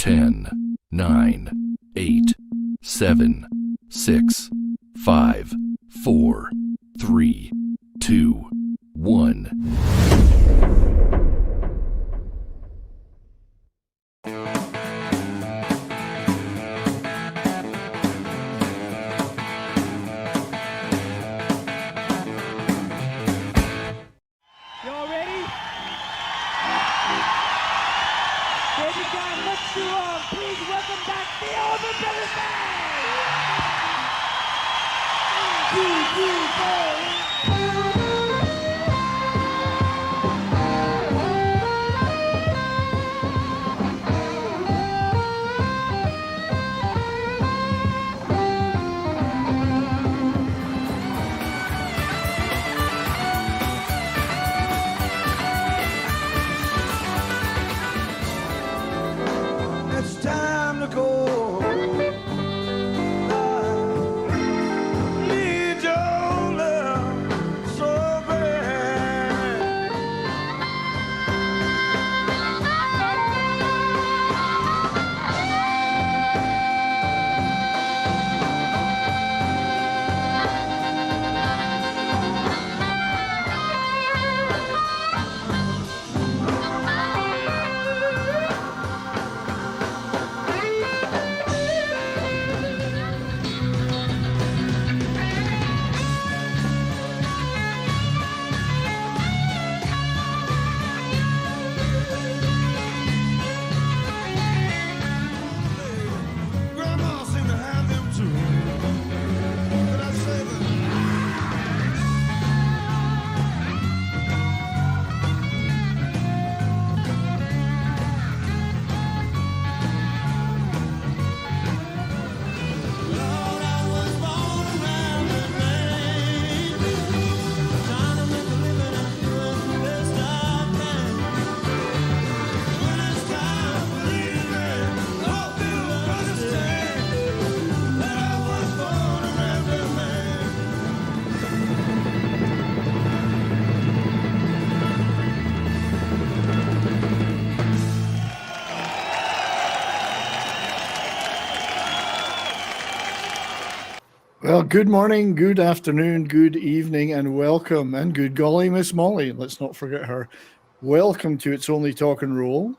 10, 9, 8, 7, 6, 5, 4, 3, 2, 1. Well, good morning, good afternoon, good evening, and welcome. And good golly, Miss Molly, let's not forget her. Welcome to It's Only Talk and Roll.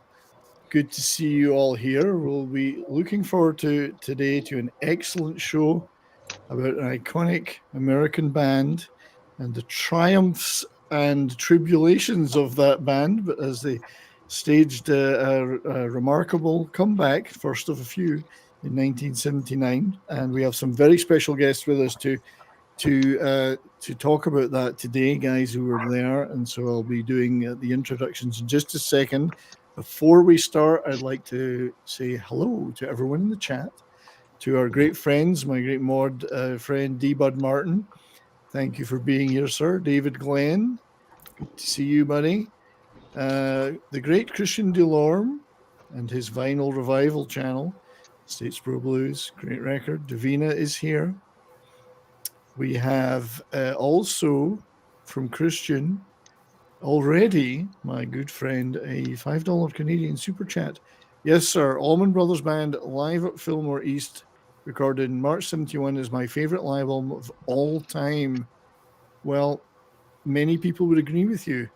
Good to see you all here. We'll be looking forward to today to an excellent show about an iconic American band and the triumphs and tribulations of that band, but as they staged a remarkable comeback, first of a few, in 1979, and we have some very special guests with us to talk about that today, guys who were there. And so I'll be doing the introductions in just a second. Before we start, I'd like to say hello to everyone in the chat, to our great friends, my great mod friend D. Bud Martin. Thank you for being here, sir. David Glenn, good to see you, buddy. The great Christian Delorme and his Vinyl Revival channel. States Pro Blues, great record. Davina is here. We have also from Christian already, my good friend, a $5 Canadian super chat. Yes, sir. Allman Brothers Band live at Fillmore East, recorded in March 71, is my favorite live album of all time. Well, many people would agree with you.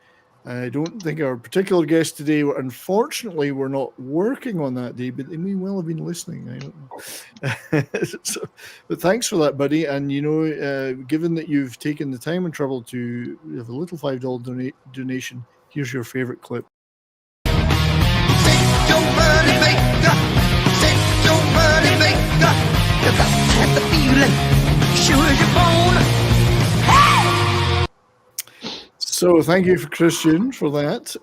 I don't think our particular guest today, unfortunately, we're not working on that day, but they may well have been listening. I don't know. But thanks for that, buddy. And, you know, given that you've taken the time and trouble to have a little $5 donation, here's your favorite clip. So thank you, Christian, for that.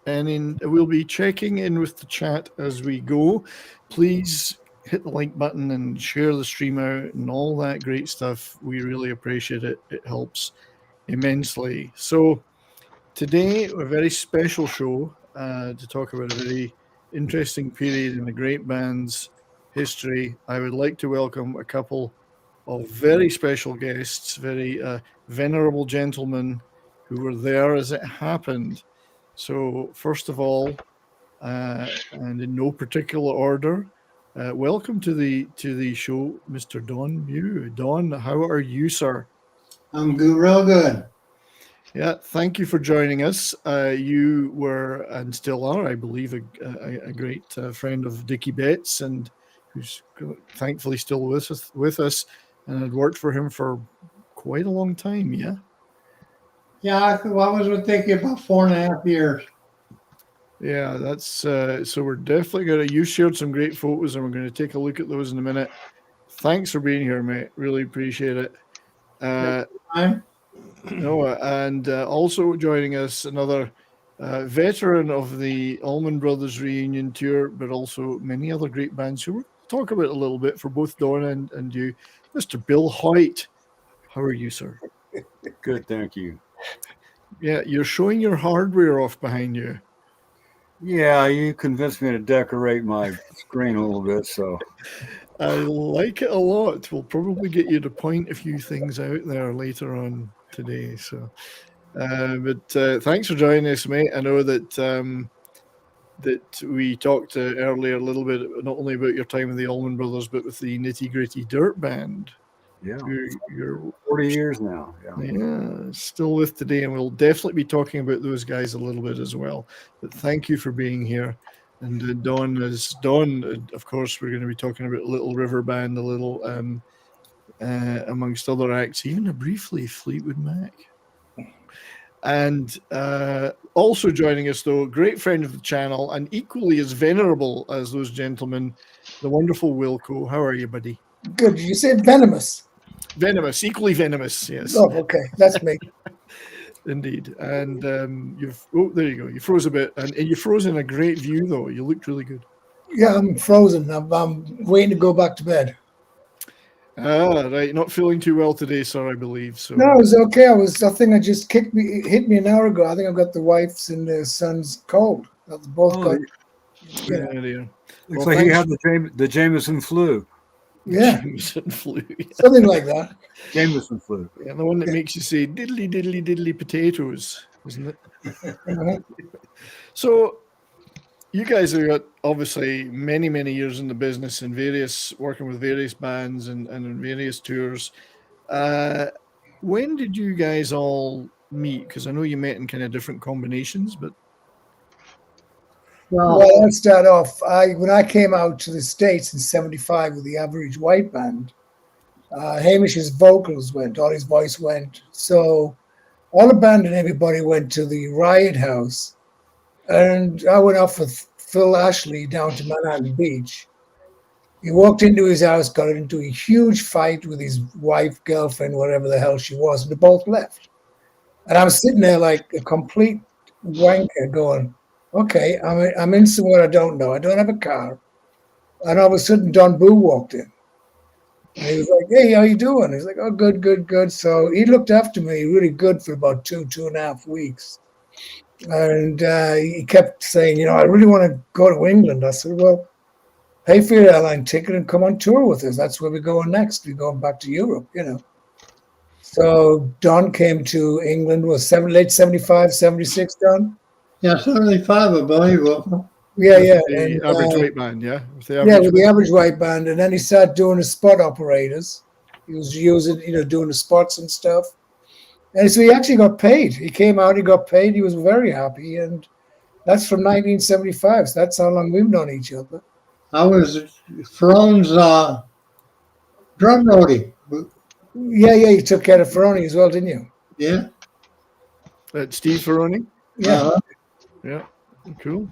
And we'll be checking in with the chat as we go. Please hit the like button and share the stream out and all that great stuff. We really appreciate it. It helps immensely. So today, a very special show to talk about a very interesting period in a great band's history. I would like to welcome a couple of very special guests, very venerable gentlemen who were there as it happened. So first of all, and in no particular order, welcome to the show, Mr. Don Mew. Don, how are you, sir? I'm good, real good. Yeah, thank you for joining us. You were and still are, I believe, a great friend of Dickey Betts, and who's thankfully still with us, and had worked for him for quite a long time. Yeah. Yeah, I was thinking about 4.5 years. Yeah, that's so we're definitely gonna. You shared some great photos, and we're going to take a look at those in a minute. Thanks for being here, mate. Really appreciate it. Noah, and also joining us, another veteran of the Allman Brothers reunion tour, but also many other great bands who we'll talk about a little bit for both Donna and you, Mr. Bill Hoyt. How are you, sir? Good, thank you. Yeah, you're showing your hardware off behind you. Yeah, you convinced me to decorate my screen a little bit, so. I like it a lot. We'll probably get you to point a few things out there later on today. So, but thanks for joining us, mate. I know that that we talked earlier a little bit, not only about your time with the Allman Brothers, but with the Nitty Gritty Dirt Band. Yeah, you're 40 years now. Yeah, still with today, and we'll definitely be talking about those guys a little bit as well. But thank you for being here. And Don, of course, we're going to be talking about Little River Band a little, amongst other acts, even briefly Fleetwood Mac. And also joining us, though, a great friend of the channel and equally as venerable as those gentlemen, the wonderful Wilko. How are you, buddy? Good. You said venomous. Venomous, equally venomous, yes. Oh, okay. That's me. Indeed. And there you go. You froze a bit. And you froze in a great view, though. You looked really good. Yeah, I'm frozen. I'm waiting to go back to bed. Ah, right. Not feeling too well today, sir, I believe. So no, it was okay. I think I just hit me an hour ago. I think I've got the wife's and the son's cold. Both got. Yeah. Looks like you have the Jameson flu. Yeah. Jameson flu. Yeah. Something like that. Jameson flu. Yeah, the one that makes you say diddly diddly diddly potatoes, isn't it? Uh-huh. So you guys have got obviously many, many years in the business and working with various bands and in various tours. When did you guys all meet? Because I know you met in kind of different combinations, but well, I'll start off. When I came out to the States in '75 with the Average White Band, Hamish's vocals went, all his voice went. So all the band and everybody went to the Riot House, and I went off with Phil Ashley down to Manhattan Beach. He walked into his house, got into a huge fight with his wife, girlfriend, whatever the hell she was, and they both left. And I'm sitting there like a complete wanker going, okay, I'm in somewhere I don't know. I don't have a car. And all of a sudden, Don Buh walked in. And he was like, hey, how you doing? He's like, oh, good, good, good. So he looked after me really good for about 2.5 weeks. And he kept saying, I really want to go to England. I said, well, pay for your airline ticket and come on tour with us. That's where we're going next. We're going back to Europe, So Don came to England, was late 75, 76, Don? Yeah, 75, I believe. Yeah. The Average White Band, yeah? With the Average White Band. And then he started doing the spot operators. He was using, doing the spots and stuff. And so he actually got paid. He came out, he got paid. He was very happy. And that's from 1975. So that's how long we've known each other. I was Ferrone's drum roadie. Yeah, you took care of Ferrone as well, didn't you? Yeah. Steve Ferrone? Yeah. Yeah, cool.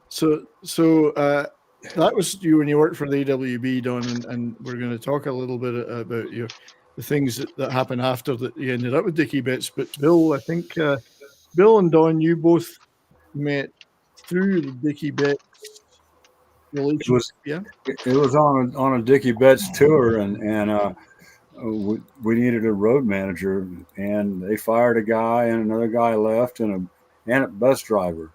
So that was you when you worked for the AWB, Don, and we're going to talk a little bit about the things that happened after that you ended up with Dickey Betts. But Bill, I think Bill and Don, you both met through the Dickey Betts relationship. It was on a Dickey Betts tour, and we needed a road manager, and they fired a guy, and another guy left, and a bus driver,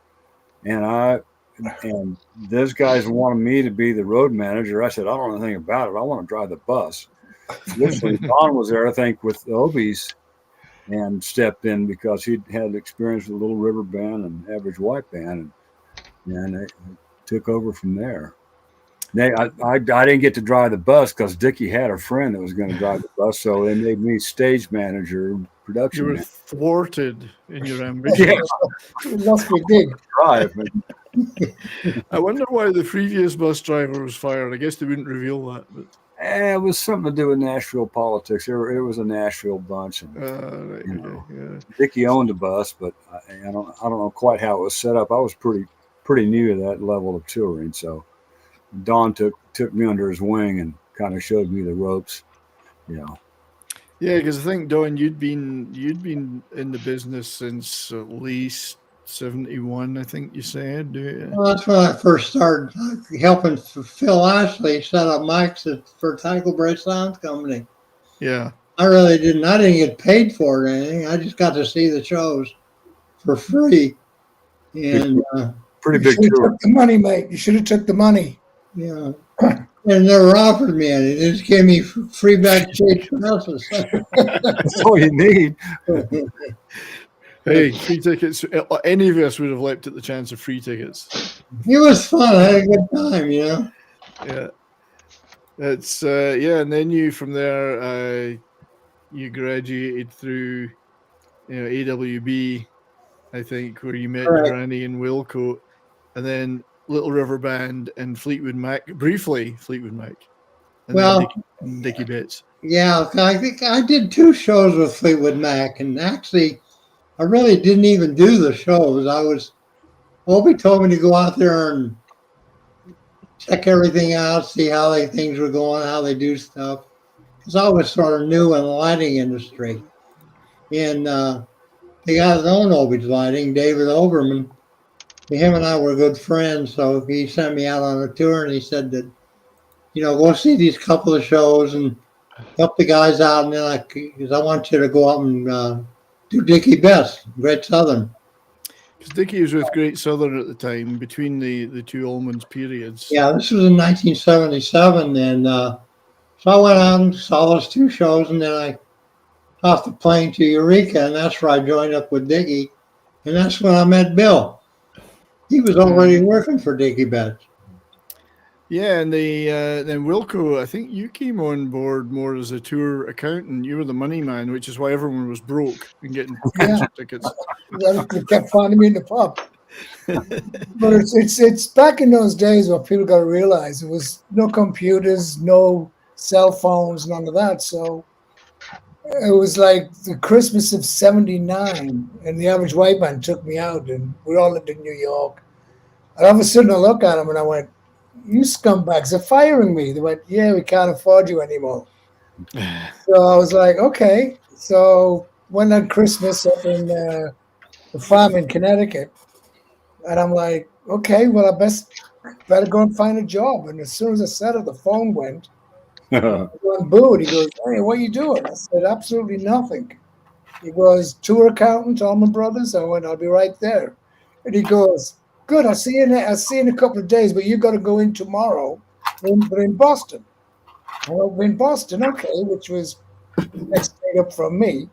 and those guys wanted me to be the road manager. I said, I don't know anything about it. I want to drive the bus. Literally, Don was there, I think, with the Obies, and stepped in because he'd had experience with Little River Band and Average White Band, and took over from there. I didn't get to drive the bus because Dickey had a friend that was going to drive the bus, so they made me stage manager, production You were manager. thwarted in your ambition. Yeah, It must be big. drive. But I wonder why the previous bus driver was fired. I guess they wouldn't reveal that. But it was something to do with Nashville politics. It was a Nashville bunch, and right, you okay, know, yeah. Dickey owned the bus, but I don't know quite how it was set up. I was pretty new to that level of touring, so Don took me under his wing and kind of showed me the ropes. You know. Yeah, because I think Don, you'd been in the business since at least 71. I think you said. Well, that's when I first started helping Phil Ashley set up mics for Tycho Brahe Sound Company. Yeah. I didn't get paid for it or anything. I just got to see the shows for free. And Pretty You big should have tour. took the money, mate. You should have took the money. yeah, and never offered me any. They just gave me free backstage passes. That's all you need. Hey, free tickets. Any of us would have leapt at the chance of free tickets. It was fun. I had a good time, you know. Yeah. It's and then you from there you graduated through AWB, I think, where you met Correct. Granny and Wilko, and then Little River Band and Fleetwood Mac, briefly Fleetwood Mac, and Well, then Dickey Betts. Yeah, I think I did 2 shows with Fleetwood Mac, and actually, I really didn't even do the shows. Opie told me to go out there and check everything out, see how things were going, how they do stuff. Because I was sort of new in the lighting industry. And the guy that owned Opie's Lighting, David Oberman, him and I were good friends, so he sent me out on a tour, and he said that, go see these couple of shows and help the guys out, and then because I want you to go out and do Dickey Betts, Great Southern. Because Dickey was with Great Southern at the time, between the two Allmans periods. Yeah, this was in 1977, and so I went out and saw those 2 shows, and then I hopped the plane to Eureka, and that's where I joined up with Dickey, and that's when I met Bill. He was already working for Dickey Betts. Yeah, and then Wilko, I think you came on board more as a tour accountant. You were the money man, which is why everyone was broke and getting concert tickets. They kept finding me in the pub. But it's back in those days where people got to realize it was no computers, no cell phones, none of that. So it was like the Christmas of '79, and the Average White Band took me out, and we all lived in New York. And all of a sudden, I looked at them and I went, "You scumbags are firing me." They went, "Yeah, we can't afford you anymore." So I was like, "Okay." So went on Christmas up in the farm in Connecticut, and I'm like, "Okay, well, I better go and find a job." And as soon as I said it, the phone went. On Buh, and he goes, "Hey, what are you doing?" I said, "Absolutely nothing." He goes, "Tour accountant, Allman Brothers." I went, "I'll be right there." And he goes, "Good, I'll see you in a couple of days, but you got to go in tomorrow. But in Boston." Well, in Boston, okay, which was next day up from me.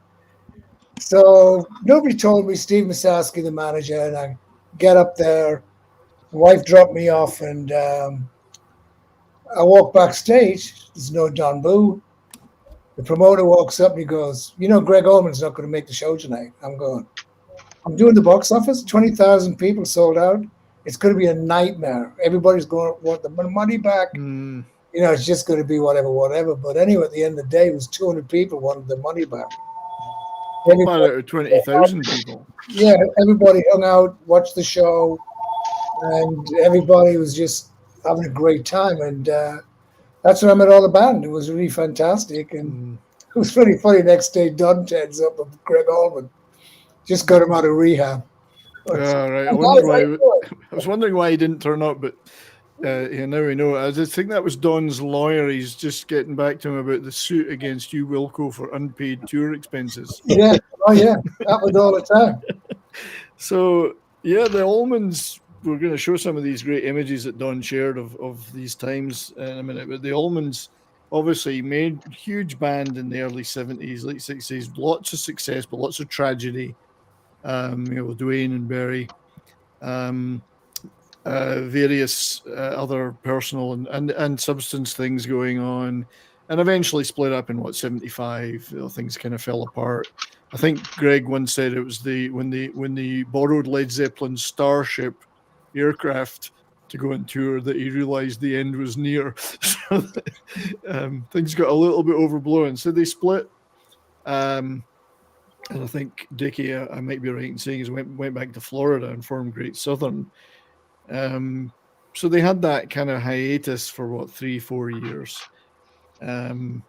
So nobody told me. Steve Masowski, the manager, and I get up there. My wife dropped me off, and I walk backstage. There's no Don Buh. The promoter walks up and he goes, "Greg Allman's not going to make the show tonight." I'm going, "I'm doing the box office. 20,000 people sold out. It's going to be a nightmare. Everybody's going to want the money back. It's just going to be whatever." But anyway, at the end of the day, it was 200 people wanted the money back. About out of 20,000 people. Yeah, everybody hung out, watched the show, and everybody was just having a great time. And that's when I met all the band. It was really fantastic. And it was pretty funny. Next day, Don turns up with Greg Allman. Just got him out of rehab. Right. I was wondering why he didn't turn up, but now we know. I just think that was Don's lawyer. He's just getting back to him about the suit against you, Wilko, for unpaid tour expenses. Yeah. Oh, yeah. That was all the time. So, yeah, the Allmans, we're going to show some of these great images that Don shared of these times in a minute. But the Allmans obviously made a huge band in the early 70s, late 60s, lots of success, but lots of tragedy. With Dwayne and Barry. various other personal and substance things going on, and eventually split up in 75. Things kind of fell apart. I think Greg once said it was when they borrowed Led Zeppelin's Starship aircraft to go on tour that he realized the end was near. So things got a little bit overblown, so they split. And I think Dickey, I might be right in saying, is went back to Florida and formed Great Southern. So they had that kind of hiatus for 3-4 years. And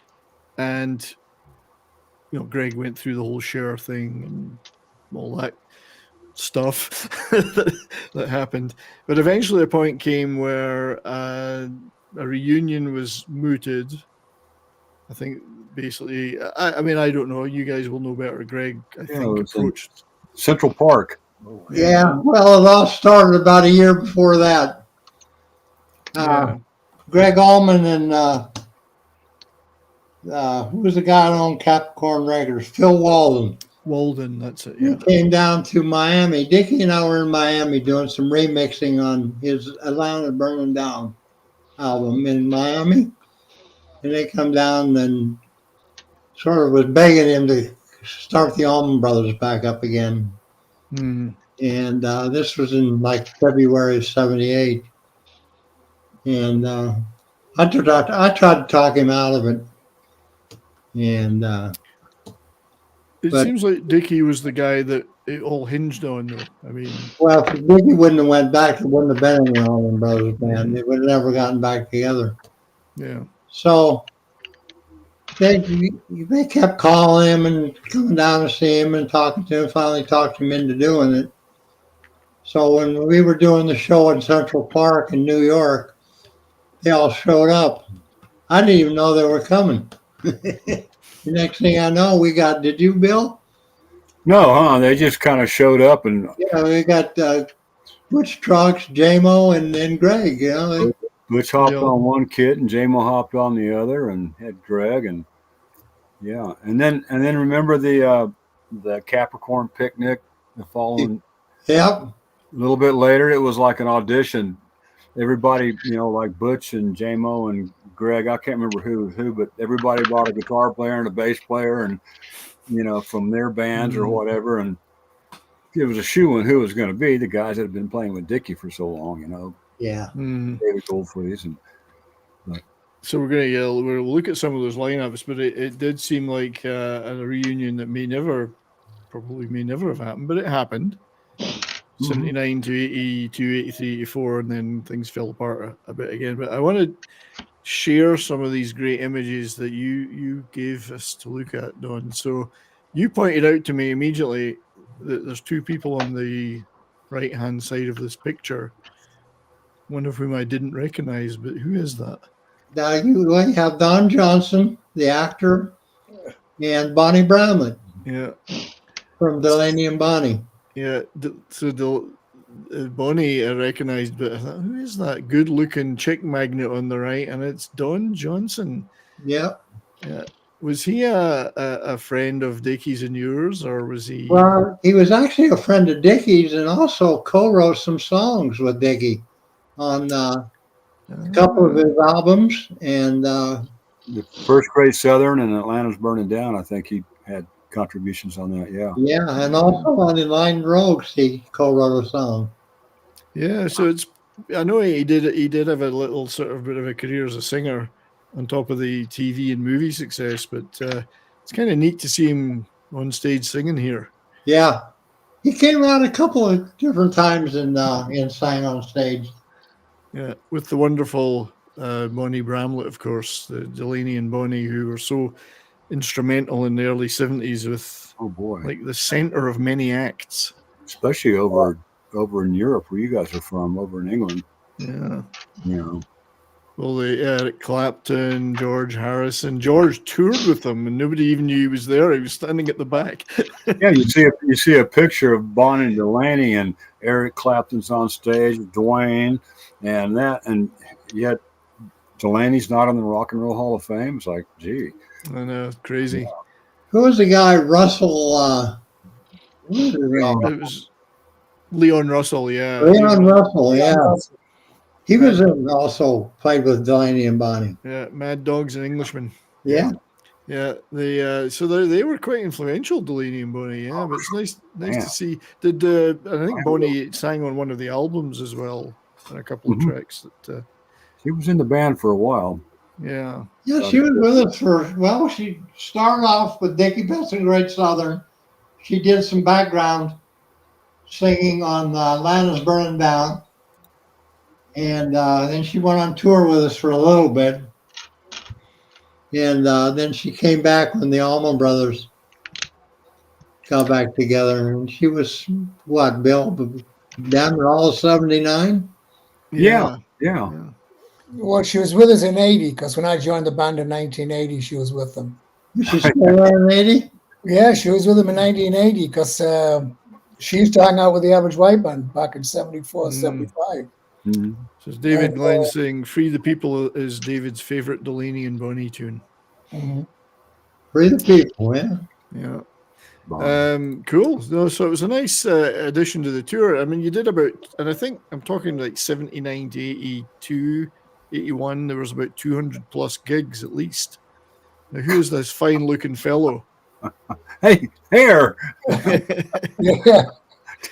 Greg went through the whole Cher thing and all that stuff that happened. But eventually a point came where a reunion was mooted. I think basically, I mean, I don't know. You guys will know better. Greg, I think, approached Central Park. Yeah, well, it all started about a year before that. Greg Allman and who was the guy on Capricorn Records? Phil Walden, that's it. Yeah. He came down to Miami. Dickey and I were in Miami doing some remixing on his Atlanta Burning Down album in Miami. And they come down and sort of was begging him to start the Allman Brothers back up again. Mm. And this was in like February of 78. And I tried to talk him out of it. And it seems like Dickey was the guy that it all hinged on, though. I mean, well, if Dickey wouldn't have went back, it wouldn't have been in the Allman Brothers band. They would have never gotten back together. Yeah. So they kept calling him and coming down to see him and talking to him. Finally talked him into doing it. So when we were doing the show in Central Park in New York, they all showed up. I didn't even know they were coming. The next thing I know, we got, did you, Bill? No, They just kind of showed up and. Yeah, we got Butch Trucks, J-Mo, and Greg, Butch hopped on one kit and J-Mo hopped on the other and had Greg and and then remember the Capricorn picnic the following. Yep. A little bit later, it was like an audition. Everybody, like Butch and J-Mo and Greg, I can't remember who was who, but everybody brought a guitar player and a bass player and, from their bands or whatever. And it was a shoe-in who was going to be the guys that had been playing with Dickey for so long, Yeah. David Goldfleece. So we'll look at some of those lineups, but it did seem like a reunion that may never have happened, but it happened. 79 to 82, 83, 84, and then things fell apart a bit again. But I want to share some of these great images that you gave us to look at, Don. So you pointed out to me immediately that there's two people on the right-hand side of this picture, one of whom I didn't recognize, but who is that? Now you have Don Johnson, the actor, and Bonnie Bramlett. Yeah. From Delaney and Bonnie. Yeah, so Bonnie I recognized, but I thought, who is that good-looking chick magnet on the right? And it's Don Johnson. Yep. Yeah. Was he a friend of Dickey's and yours, or was he? Well, he was actually a friend of Dickey's and also co-wrote some songs with Dickey on a couple of his albums. And the first Great Southern and Atlanta's Burning Down, I think he had contributions on that. Yeah, and also on Enlightened Rogues he co-wrote a song. Yeah, so I know he did have a little sort of bit of a career as a singer on top of the TV and movie success, but it's kind of neat to see him on stage singing here. Yeah, he came out a couple of different times and sang on stage. Yeah, with the wonderful Bonnie Bramlett, of course, the Delaney and Bonnie, who were so instrumental in the early 70s with like the center of many acts, especially over in Europe where you guys are from, over in England. Well, Eric Clapton, George Harrison. George toured with them and nobody even knew he was there. He was standing at the back. Yeah, you see a picture of Bonnie and Delaney and Eric Clapton's on stage with Dwayne and yet Delaney's not in the Rock and Roll Hall of Fame. It's like, gee. I know, crazy. Who was the guy, Russell? What was his name? It Leon Russell, yeah. Leon Russell, yeah. Russell. He was also played with Delaney and Bonnie. Yeah, Mad Dogs and Englishmen. Yeah. Yeah, they were quite influential, Delaney and Bonnie. Yeah, but it's nice to see. Did I think Bonnie sang on one of the albums as well, and a couple of tracks that. She was in the band for a while. Yeah. Yeah, she was with us she started off with Dickey Betts and Great Southern. She did some background singing on Land is Burning Down. And then she went on tour with us for a little bit. And then she came back when the Allman Brothers got back together. And she was, what, Bill? Down to all 79? Yeah. Well, she was with us in 80 because when I joined the band in 1980, she was with them. She still there in 80? Yeah, she was with them in 1980 because she used to hang out with the Average White Band back in 74, 75. Mm-hmm. So it's David Glenn saying "Free the People" is David's favorite Delaney and Bonnie tune. Mm-hmm. Free the People, yeah. Yeah. Cool. No, so it was a nice addition to the tour. I mean, you did about, and I think I'm talking like 79 to 82, 81. There was about 200 plus gigs at least. Now, who is this fine looking fellow? Hey, hair. Yeah.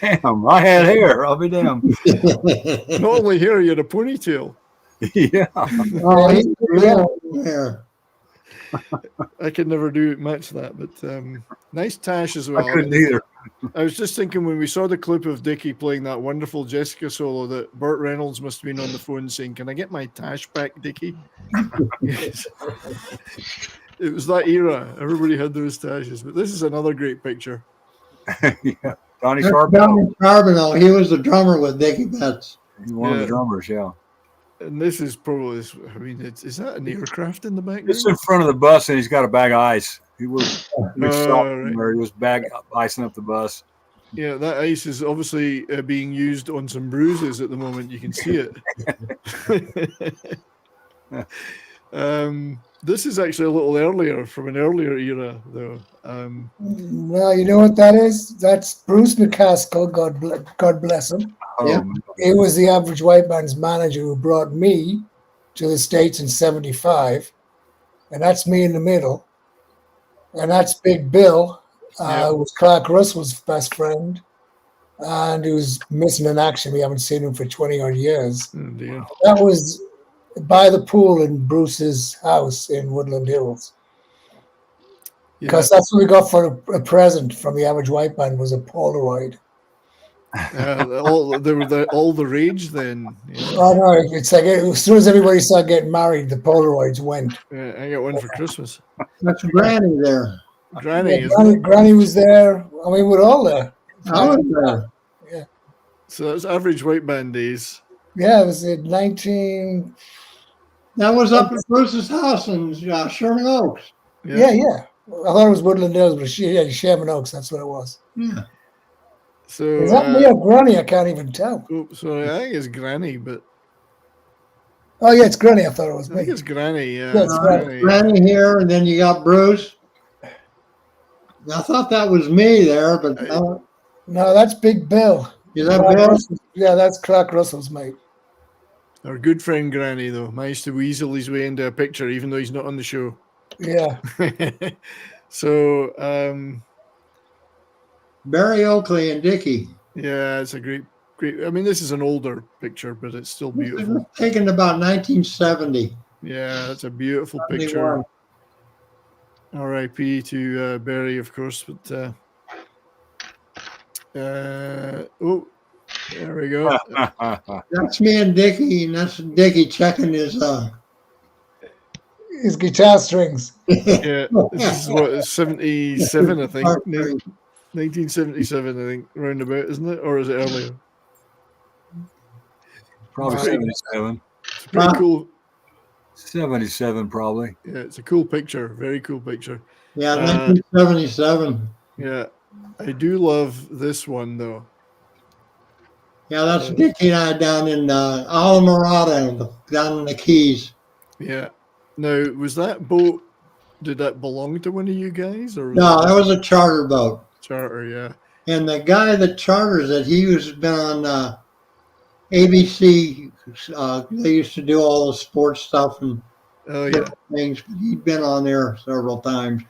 Damn, I had hair. I'll be damned. Not only hair, you had a ponytail. Yeah. Oh, yeah. I could never match that, but nice tash as well. I couldn't either. I was just thinking when we saw the clip of Dickey playing that wonderful Jessica solo that Burt Reynolds must have been on the phone saying, "Can I get my tash back, Dickey?" Yes. It was that era. Everybody had those tashes. But this is another great picture. Yeah. Donnie Donnie Charbonneau. Charbonneau, he was the drummer with Dickey Betts. He's one of the drummers, yeah. And this is probably, I mean, is that an aircraft in the background? It's in front of the bus, and he's got a bag of ice. He was right. where he was icing up the bus. Yeah, that ice is obviously being used on some bruises at the moment. You can see it. This is actually a little earlier, from an earlier era, though. Well, you know what that is? That's Bruce McCaskill, God bless him. Oh, Yeah. He was the Average White Band's manager who brought me to the States in 75. And that's me in the middle. And that's Big Bill, who was Clark Russell's best friend. And he was missing in action. We haven't seen him for 20-odd years. Oh dear. That was by the pool in Bruce's house in Woodland Hills. Because that's what we got for a present from the Average White Band was a Polaroid. All the rage then. Yeah. Oh no! It's like as soon as everybody started getting married, the Polaroids went. I got one for Christmas. That's Granny there. Granny, Granny was there. I mean, we're all there. I was there. Yeah. So that's Average White Band days. Yeah, it was in 19. That was up at Bruce's house in Sherman Oaks. Yeah. I thought it was Woodland Hills, but Sherman Oaks. That's what it was. Yeah. So Is that me or Granny? I can't even tell. So I think it's Granny, but Oh yeah, it's Granny. I thought it was I think me. it's Granny. Yeah, Yeah, it's Granny. Granny here, and then you got Bruce. I thought that was me there, but No, that's Big Bill. is that Clark Bill? Russell. Yeah, that's Clark Russell's mate. Our good friend Granny, though, managed to weasel his way into a picture, even though he's not on the show. Yeah. So, Barry Oakley and Dickey. yeah, it's a great. I mean, this is an older picture, but it's still It was beautiful. taken about 1970. Yeah, it's a beautiful picture. 71. R.I.P. to Barry, of course. But there we go. That's me and Dickey, and that's Dickey checking his. His guitar strings. Yeah, this is what 77, I think. Harper. 1977, I think, roundabout, isn't it, or is it earlier? Probably 77. It's pretty cool. 77, probably. Yeah, it's a cool picture. Very cool picture. Yeah, 1977. Yeah, I do love this one though. Yeah, that's Dickey and I down in Alamorada, down in the Keys. Yeah. Now, was that boat? Did that belong to one of you guys, or was No, it that was a charter boat. charter? Yeah. And the guy that charters it, he has been on ABC. They used to do all the sports stuff and Oh yeah. different things, but he'd been on there several times.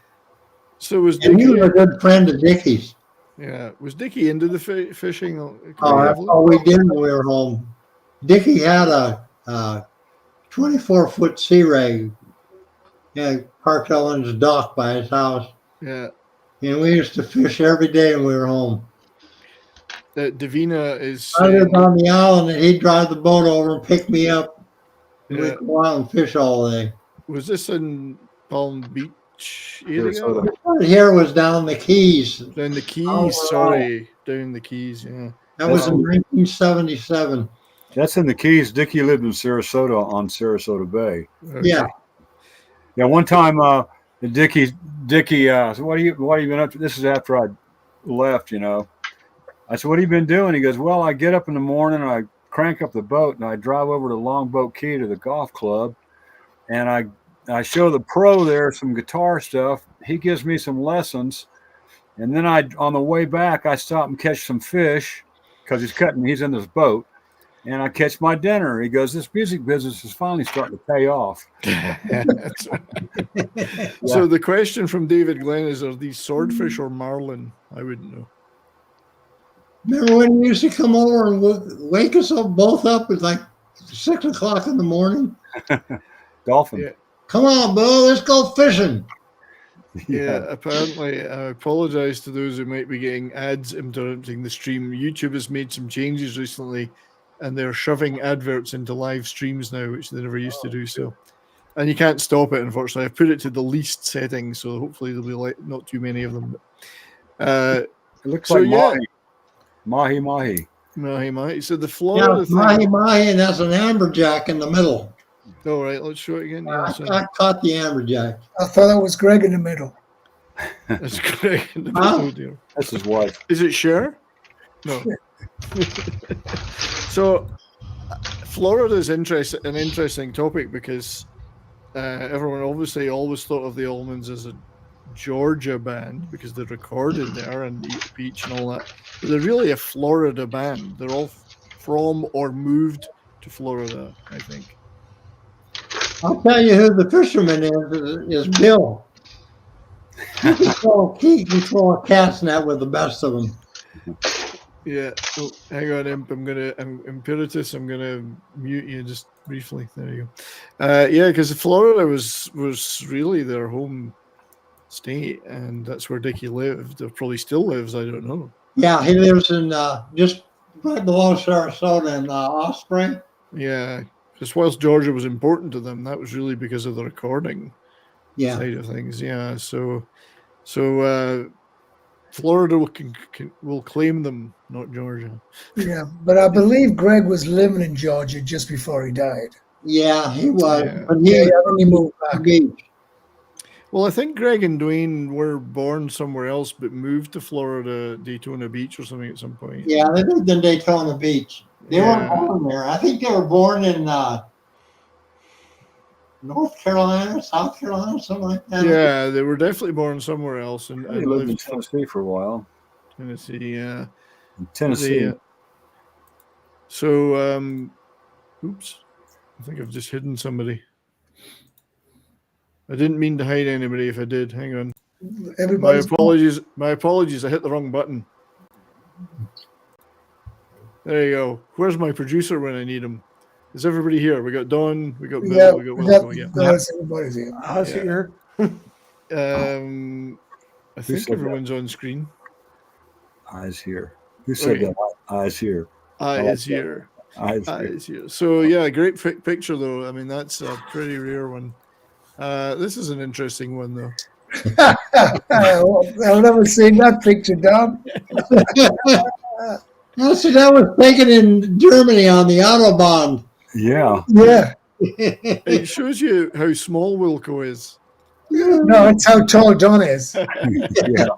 So was And he Dickey? was a good friend of Dickey's. Yeah, was Dickey into the fishing? That's all we did when we were home. Dickey had a 24-foot sea ray, parked on his dock by his house. Yeah. And we used to fish every day when we were home. Davina is. I lived on the island, and he'd drive the boat over and pick me up. And Yeah. we'd go out and fish all day. Was this in Palm Beach area? Sarasota. Right here was down the Keys. Down the Keys, Oh, sorry. Down the Keys, yeah. That was in 1977. That's in the Keys. Dickey lived in Sarasota on Sarasota Bay. Okay. Yeah. Yeah, one time, Dickey, so what have you been up to? This is after I left, I said, what have you been doing? He goes, well, I get up in the morning, I crank up the boat, and I drive over to Longboat Key to the golf club, and I show the pro there some guitar stuff. He gives me some lessons, and then on the way back, I stop and catch some fish because he's in this boat, and I catch my dinner. He goes, this music business is finally starting to pay off. That's right. So the question from David Glenn is, are these swordfish or marlin? I wouldn't know. Remember when he used to come over and wake us up both up at like 6 o'clock in the morning? Dolphin. Yeah. Come on, Bo, let's go fishing. Yeah, apparently, I apologize to those who might be getting ads interrupting the stream. YouTube has made some changes recently, and they're shoving adverts into live streams now, which they never used to do so. And you can't stop it, unfortunately. I've put it to the least setting, so hopefully there'll be not too many of them. It looks So, like yeah. Mahi. Mahi. So the Yeah, Florida thing. mahi, and that's an amberjack in the middle. All right, let's show it again. Yeah, so I caught the amberjack. I thought that was Greg in the middle. that's correct. Huh? Oh, dear. That's his wife. Is it Cher? No. So, Florida is an interesting topic because everyone obviously always thought of the Allmans as a Georgia band because they're recorded there and Eat Beach and all that. But they're really a Florida band. They're all from or moved to Florida, I think. I'll tell you who the fisherman is Bill. He can throw a cat's net with the best of them. Yeah. Oh, hang on, Imp. Imperitus. I'm gonna mute you just briefly. There you go. Yeah, because Florida was really their home state, and that's where Dickey lived. Or probably still lives. I don't know. Yeah, he lives in just right below Sarasota in Osprey. Yeah, because whilst Georgia was important to them, that was really because of the recording Yeah. side of things. Yeah. So Florida will claim them, not Georgia. Yeah, but I believe Greg was living in Georgia just before he died. Yeah, he was. Yeah. But Yeah, then he moved back. Well, I think Greg and Dwayne were born somewhere else, but moved to Florida, Daytona Beach or something at some point. Yeah, they lived in Daytona Beach. They Yeah. weren't born there. I think they were born in North Carolina, South Carolina, something like that. Yeah, they were definitely born somewhere else and He lived in lived in Tennessee for a while. Tennessee. Yeah. In Tennessee. Oops. I think I've just hidden somebody. I didn't mean to hide anybody if I did. Hang on. Everybody's My apologies. I hit the wrong button. There you go. Where's my producer when I need him? Is everybody here? We got Don, we got Bill, Yeah, we got Wilko. Yeah. everybody's here. I see her. I think said that? everyone's on screen. Eyes here. Who said Okay. that? Eyes here. I like is here. Eyes I here. is here. So yeah, great picture though. I mean, that's a pretty rare one. This is an interesting one though. I've never seen that picture, Don. So that was taken in Germany on the Autobahn. Yeah. Yeah. It shows you how small Wilko is. No, it's how tall Don is. Yeah.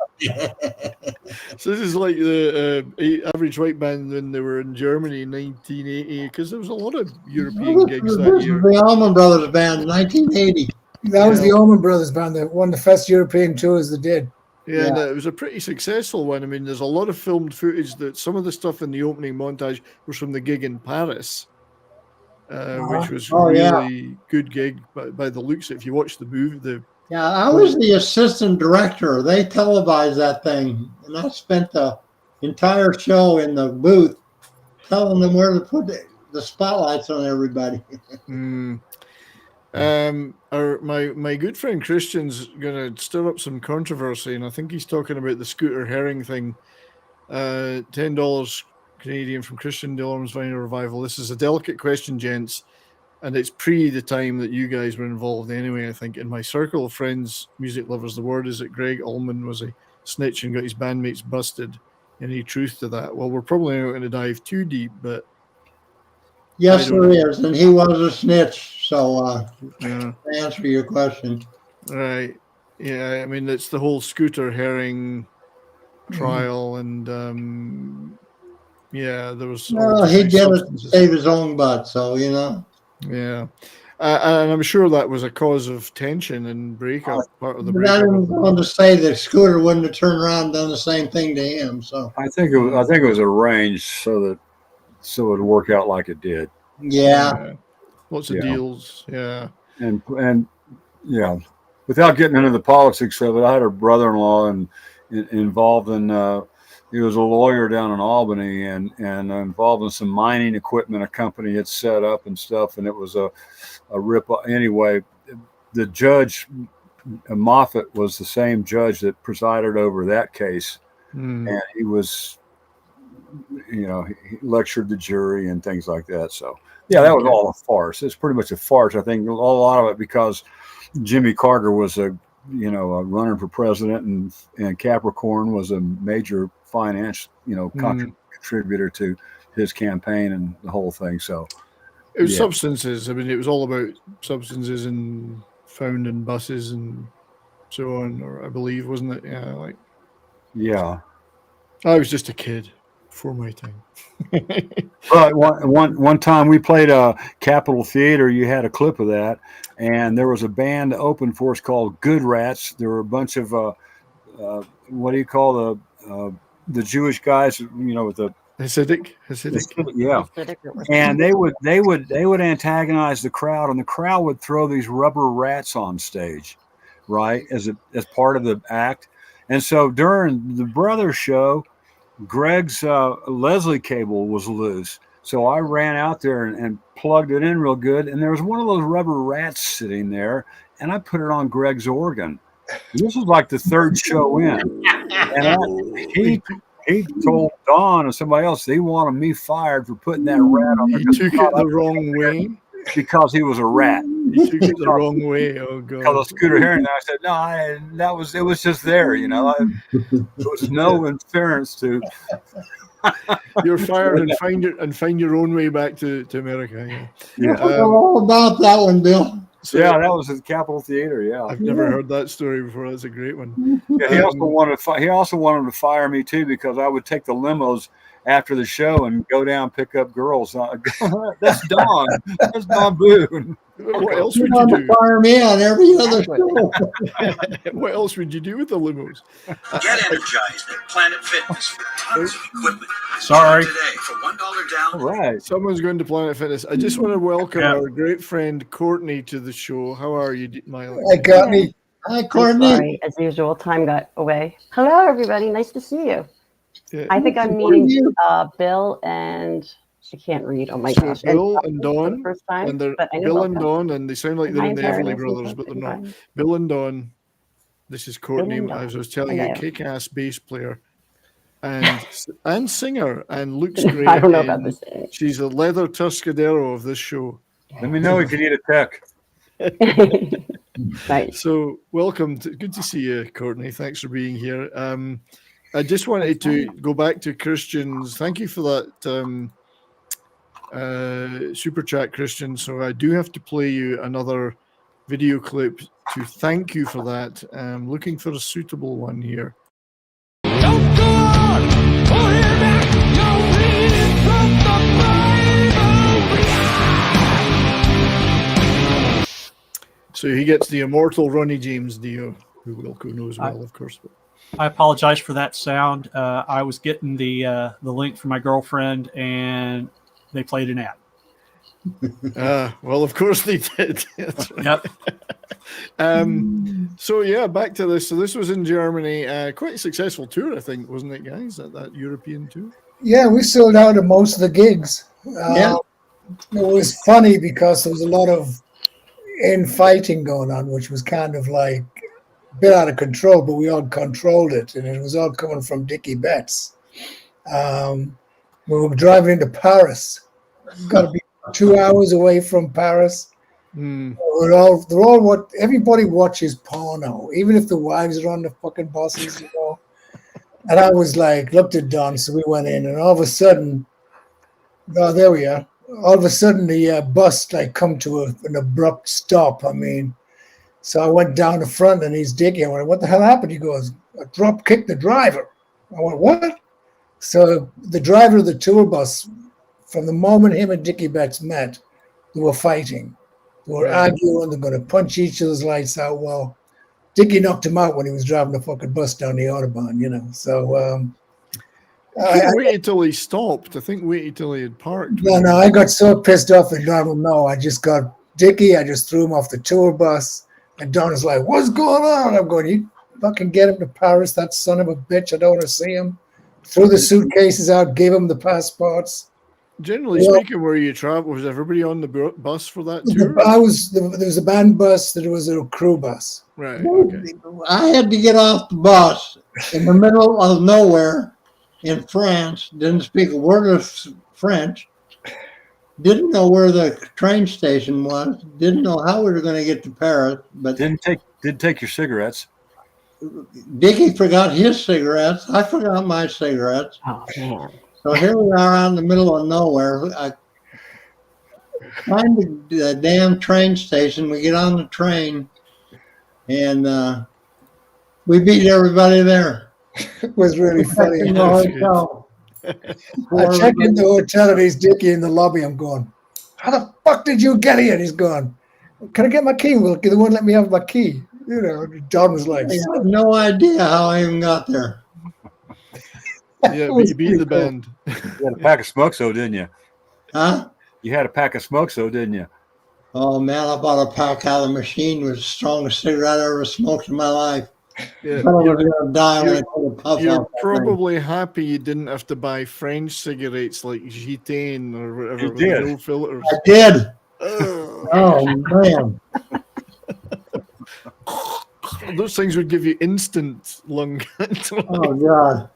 So this is like the average white band when they were in Germany in 1980, because there was a lot of European gigs that This year. is the Allman Brothers band, 1980. That was the Allman Brothers band that one of the first European tours they did. Yeah, and it was a pretty successful one. I mean, there's a lot of filmed footage that some of the stuff in the opening montage was from the gig in Paris, which was really good gig by the looks. If you watch the movie, I was the assistant director. They televised that thing, and I spent the entire show in the booth telling them where to put the spotlights on everybody. My good friend Christian's going to stir up some controversy, and I think he's talking about the Scooter Herring thing. $10 Canadian from Christian Delorme's Vinyl Revival. This is a delicate question, gents, and it's pre the time that you guys were involved anyway. I think in my circle of friends, music lovers, the word is that Greg Allman was a snitch and got his bandmates busted. Any truth to that? Well, we're probably not going to dive too deep, but yes, there is, and he was a snitch. So, to answer your question, right? Yeah, I mean it's the whole Scooter Herring trial, and there was. Well, he did it to save his own butt, so you know. Yeah, and I'm sure that was a cause of tension and breakup. Part of the breakup. I didn't want to say that Scooter wouldn't have turned around and done the same thing to him. So I think it was arranged so it would work out like it did. Yeah. Lots of deals. Yeah. And without getting into the politics of it, I had a brother-in-law involved in. He was a lawyer down in Albany and involved in some mining equipment a company had set up and stuff, and it was a rip. Anyway, the judge Moffat was the same judge that presided over that case, and he was, he lectured the jury and things like that. So that was all a farce. It's pretty much a farce. I think a lot of it because Jimmy Carter was a running for president, and Capricorn was a major finance, contributor to his campaign and the whole thing. So it was substances. I mean, it was all about substances and found in buses and so on, or I believe, wasn't it? Yeah, I was just a kid before my time. But one time we played a Capitol Theater. You had a clip of that, and there was a band that opened for us called Good Rats. There were a bunch of what do you call the Jewish guys? With the Hasidic. Yeah, and they would antagonize the crowd, and the crowd would throw these rubber rats on stage, right, as part of the act. And so during the Brothers show, Greg's Leslie cable was loose. So I ran out there and plugged it in real good. And there was one of those rubber rats sitting there, and I put it on Greg's organ. This was like the third show in. And he told Don and somebody else they wanted me fired for putting that rat on. He took it the wrong way. Because he was a rat. He took it the wrong way. Oh God! Because of Scooter Herring. I said, no, it was just there. There was no interference to. You're fired and find your own way back to America. Yeah. All about that one, Bill. So, that was at the Capitol Theater. Yeah, I've never heard that story before. That's a great one. Yeah, he also wanted to fire me too because I would take the limos after the show and go down and pick up girls. That's Don. That's Don Boone. What else would you do? Fire me on every other show. What else would you do with the limos? Get energized at Planet Fitness for tons of equipment. Sorry. Today for $1 down. All right. Someone's going to Planet Fitness. I just want to welcome our great friend Courtney to the show. How are you, Miley? Hi, Courtney. Hi, Courtney. Sorry, as usual, time got away. Hello, everybody. Nice to see you. Yeah. I think I'm meeting Bill and I can't read. Oh my gosh! Bill and Dawn, first time, and they're but I know Bill and Wilko. Dawn, and they sound like they're in the Everly Brothers, but they're not. Bill and Dawn. This is Courtney, as I was telling you, kick-ass bass player, and singer, and looks great. I don't know about this. She's a leather Tuscadero of this show. Let me know if you need a tech. Right. So, welcome. Good to see you, Courtney. Thanks for being here. I just wanted to go back to Christian's. Thank you for that super chat, Christian. So I do have to play you another video clip to thank you for that. I'm looking for a suitable one here. Don't go on! Pull him back! You're reading from the Bible! So he gets the immortal Ronnie James Dio, who Wilko knows well, of course. I apologize for that sound. I was getting the link from my girlfriend, and they played an ad. Well, of course they did. That's right. Yep. So yeah, back to this. So this was in Germany. Quite a successful tour, I think, wasn't it, guys? That European tour. Yeah, we sold out of most of the gigs. Yeah. It was funny because there was a lot of infighting going on, which was kind of like a bit out of control, but we all controlled it, and it was all coming from Dickey Betts. We were driving into Paris. Got to be 2 hours away from Paris. They're all what everybody watches porno, even if the wives are on the fucking buses, you know. And I was like, looked at Don, so we went in, and all of a sudden, oh, there we are. All of a sudden, the bus like come to an abrupt stop. I mean, so I went down the front, and he's digging. I went, what the hell happened? He goes, I drop kicked the driver. I went, what? So the driver of the tour bus, from the moment him and Dickey Betts met, they were fighting. They were arguing. They're going to punch each other's lights out. Well, Dickey knocked him out when he was driving the fucking bus down the Autobahn, you know. So I waited till he stopped. I think waited till he had parked. No, I got so pissed off at Don. No, I just got Dickey. I just threw him off the tour bus. And Don was like, what's going on? I'm going, you fucking get him to Paris, that son of a bitch. I don't want to see him. Threw the suitcases out, gave him the passports. Generally speaking, where you travel, was everybody on the bus for that tour? There was a band bus, there was a crew bus. Right. Okay. I had to get off the bus in the middle of nowhere in France. Didn't speak a word of French. Didn't know where the train station was. Didn't know how we were going to get to Paris. But Didn't take your cigarettes. Dickey forgot his cigarettes. I forgot my cigarettes. Oh, man. So here we are out in the middle of nowhere. I find the damn train station. We get on the train, and we beat everybody there. It was really funny. In the hotel. I checked in the hotel and he's Dickey in the lobby. I'm going, how the fuck did you get here? And he's going, can I get my key? Well, they won't let me have my key. You know, Don was like, I have no idea how I even got there. Yeah, but you beat the band. You had a pack of smokes, though, didn't you? Huh? You had a pack of smokes, though, didn't you? Oh, man, I bought a pack out of the machine. It was the strongest cigarette I ever smoked in my life. Yeah, I was going to die when I took a puff you're off that probably happy you didn't have to buy French cigarettes like Gitain or whatever. You with did. No filters. thing. I did. Ugh. Oh, man. Those things would give you instant lung cancer. Oh, God.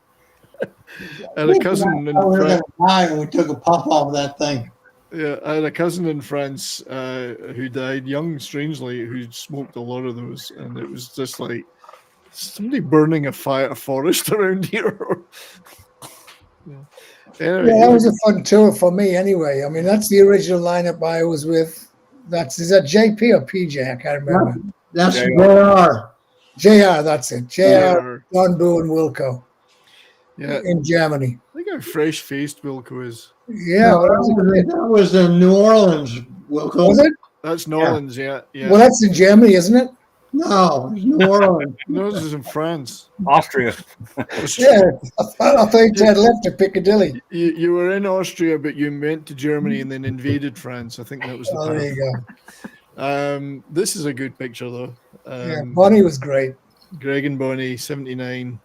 I had a cousin in I was going France. to die when we took a puff off that thing. Yeah, I had a cousin in France who died young, strangely, who smoked a lot of those, and it was just like somebody burning a forest around here. Yeah. Anyway, yeah, that was a fun tour for me anyway. I mean, that's the original lineup I was with. Is that JP or PJ? I can't remember. That's JR. JR. JR, that's it. JR, Don, Buh and Wilko yeah, in Germany. I think how fresh-faced Wilko is. Yeah, No, well, that was in New Orleans, Wilko. was it? That's Nolans, yeah. Well, that's in Germany, isn't it? No, it's New Orleans. No, this is in France. Austria. Yeah, I thought you had left to Piccadilly. You were in Austria, but you went to Germany and then invaded France. I think that was the Oh, path. there you go. This is a good picture, though. Yeah, Bonnie was great. Greg and Bonnie, 79.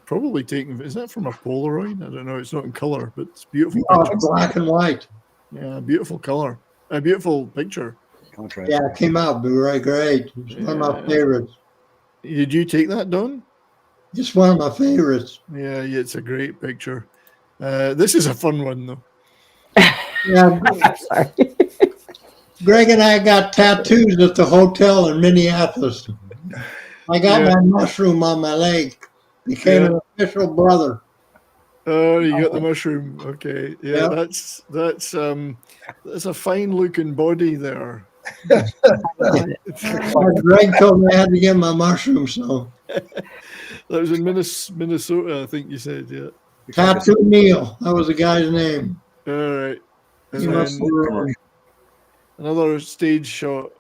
Probably taken. Is that from a Polaroid? I don't know. It's not in color, but it's beautiful. Oh, Picture. it's black and white. Yeah, beautiful color. A beautiful picture. Contrast. Yeah, it came out very great. It's one of my favorites. Did you take that, Don? It's one of my favorites. Yeah, it's a great picture. This is a fun one, though. Yeah, Sorry. Greg and I got tattoos at the hotel in Minneapolis. I got Yeah. my mushroom on my leg. Became Yeah. an official brother. Oh, you got the mushroom. Okay, yeah, Yeah. that's a fine-looking body there. Greg told me I had to get my mushroom, so That was in Minnesota, I think you said, yeah. Tattoo Neil. That was the guy's name. All right. And He must then have- another stage shot.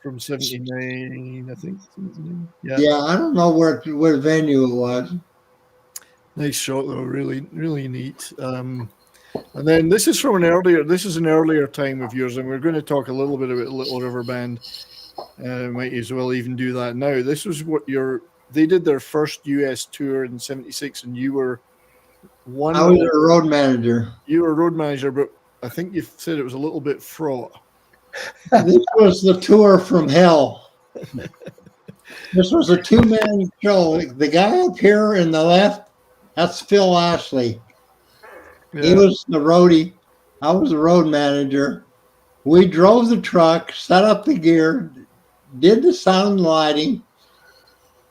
from 79, I think. 79. Yeah. Yeah, I don't know where venue it was. Nice shot though, really, really neat. And then this is an earlier time of yours, and we're going to talk a little bit about Little River Band. Might as well even do that now. This was they did their first US tour in '76, and you were I was a road manager. You were a road manager, but I think you said it was a little bit fraught. This was the tour from hell. This was a 2-man show. The guy up here in the left, that's Phil Ashley. Yeah. He was the roadie. I was the road manager. We drove the truck, set up the gear, did the sound lighting,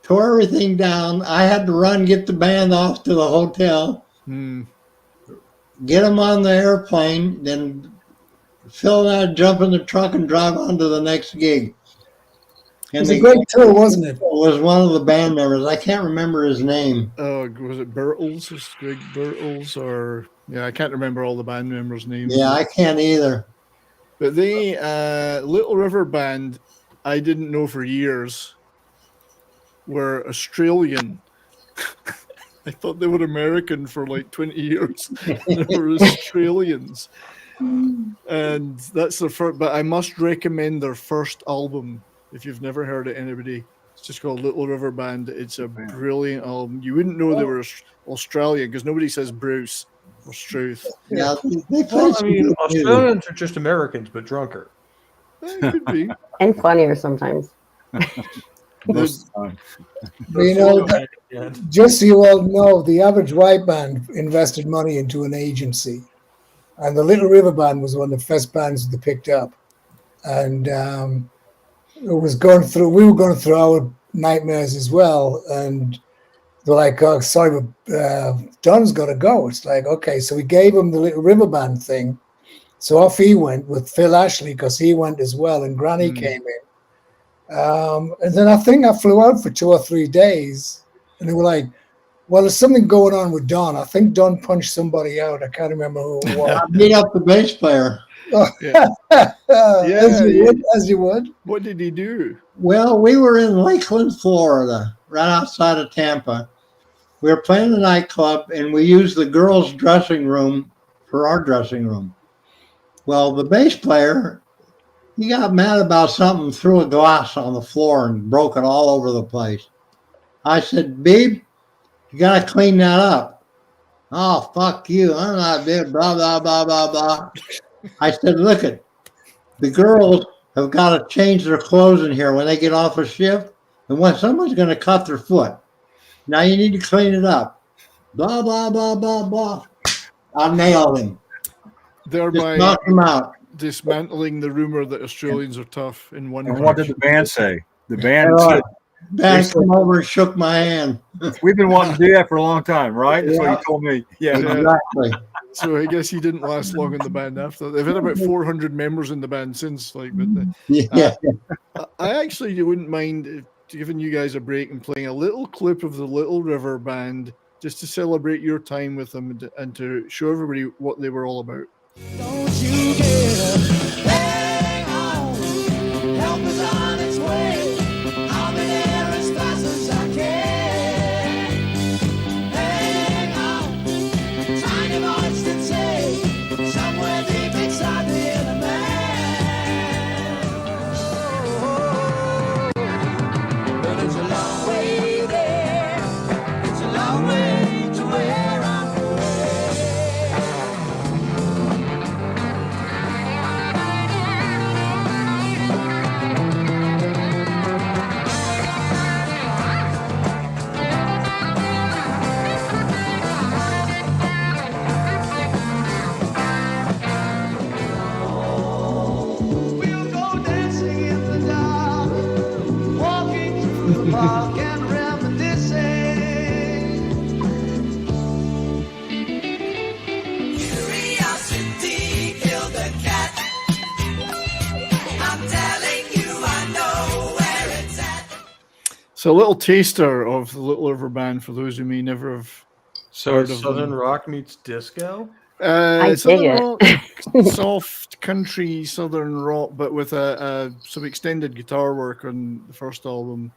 tore everything down. I had to run, get the band off to the hotel, get them on the airplane, then Phil and I jump in the truck and drive on to the next gig. It was a great tour, wasn't it? Was one of the band members. I can't remember his name. Was it Bertels? Greg Bertels? Or I can't remember all the band members' names. Yeah, I can't either. But they Little River Band, I didn't know for years, were Australian. I thought they were American for like 20 years. They were Australians. And that's their first, but I must recommend their first album if you've never heard it, anybody. It's just called Little River Band. It's a brilliant album. You wouldn't know they were Australian because nobody says Bruce or Struth. Yeah, Australians are just Americans, but drunker. It could be. And funnier sometimes. Most of the time. Just so you all know, the Average White Band invested money into an agency. And the Little River Band was one of the first bands they picked up. And we were going through our nightmares as well. And they're like, oh, sorry, but Don's got to go. It's like, okay. So we gave him the Little River Band thing. So off he went with Phil Ashley because he went as well. And Granny came in. And then I think I flew out for 2 or 3 days. And they were like, well, there's something going on with Don. I think Don punched somebody out. I can't remember who it was. I beat up the bass player. As you would. What did he do? Well, we were in Lakeland, Florida, right outside of Tampa. We were playing the nightclub, and we used the girls' dressing room for our dressing room. Well, the bass player, he got mad about something, threw a glass on the floor and broke it all over the place. I said, Beeb, you got to clean that up. Oh, fuck you. I'm not big, blah, blah, blah, blah, blah. I said, look it, the girls have got to change their clothes in here when they get off a shift. And when someone's going to cut their foot, now you need to clean it up. Blah, blah, blah, blah, blah. I nailed him. Thereby knocked him out. Dismantling the rumor that Australians are tough in one. And what did the band say? The band said, band came over and shook my hand. We've been wanting to do that for a long time, right? That's what you told me. Yeah, exactly. So I guess he didn't last long in the band after. They've had about 400 members in the band since. I actually wouldn't mind giving you guys a break and playing a little clip of the Little River Band just to celebrate your time with them and to show everybody what they were all about. Don't you dare hang on, help is on its way. I'll be there as fast as I can. Hang on, tiny voice that say, somewhere deep inside the inner man. But it's a long way there, it's a long way to where I'm going. We'll go dancing in the dark, walking through the park and reminiscing. Curiosity killed the cat. I'm telling you, I know where it's at. So a little taster of the Little River Band for those who may never have So heard it's of Southern them. rock meets disco? dig Southern it. rock, soft country southern rock, but with some extended guitar work on the first album,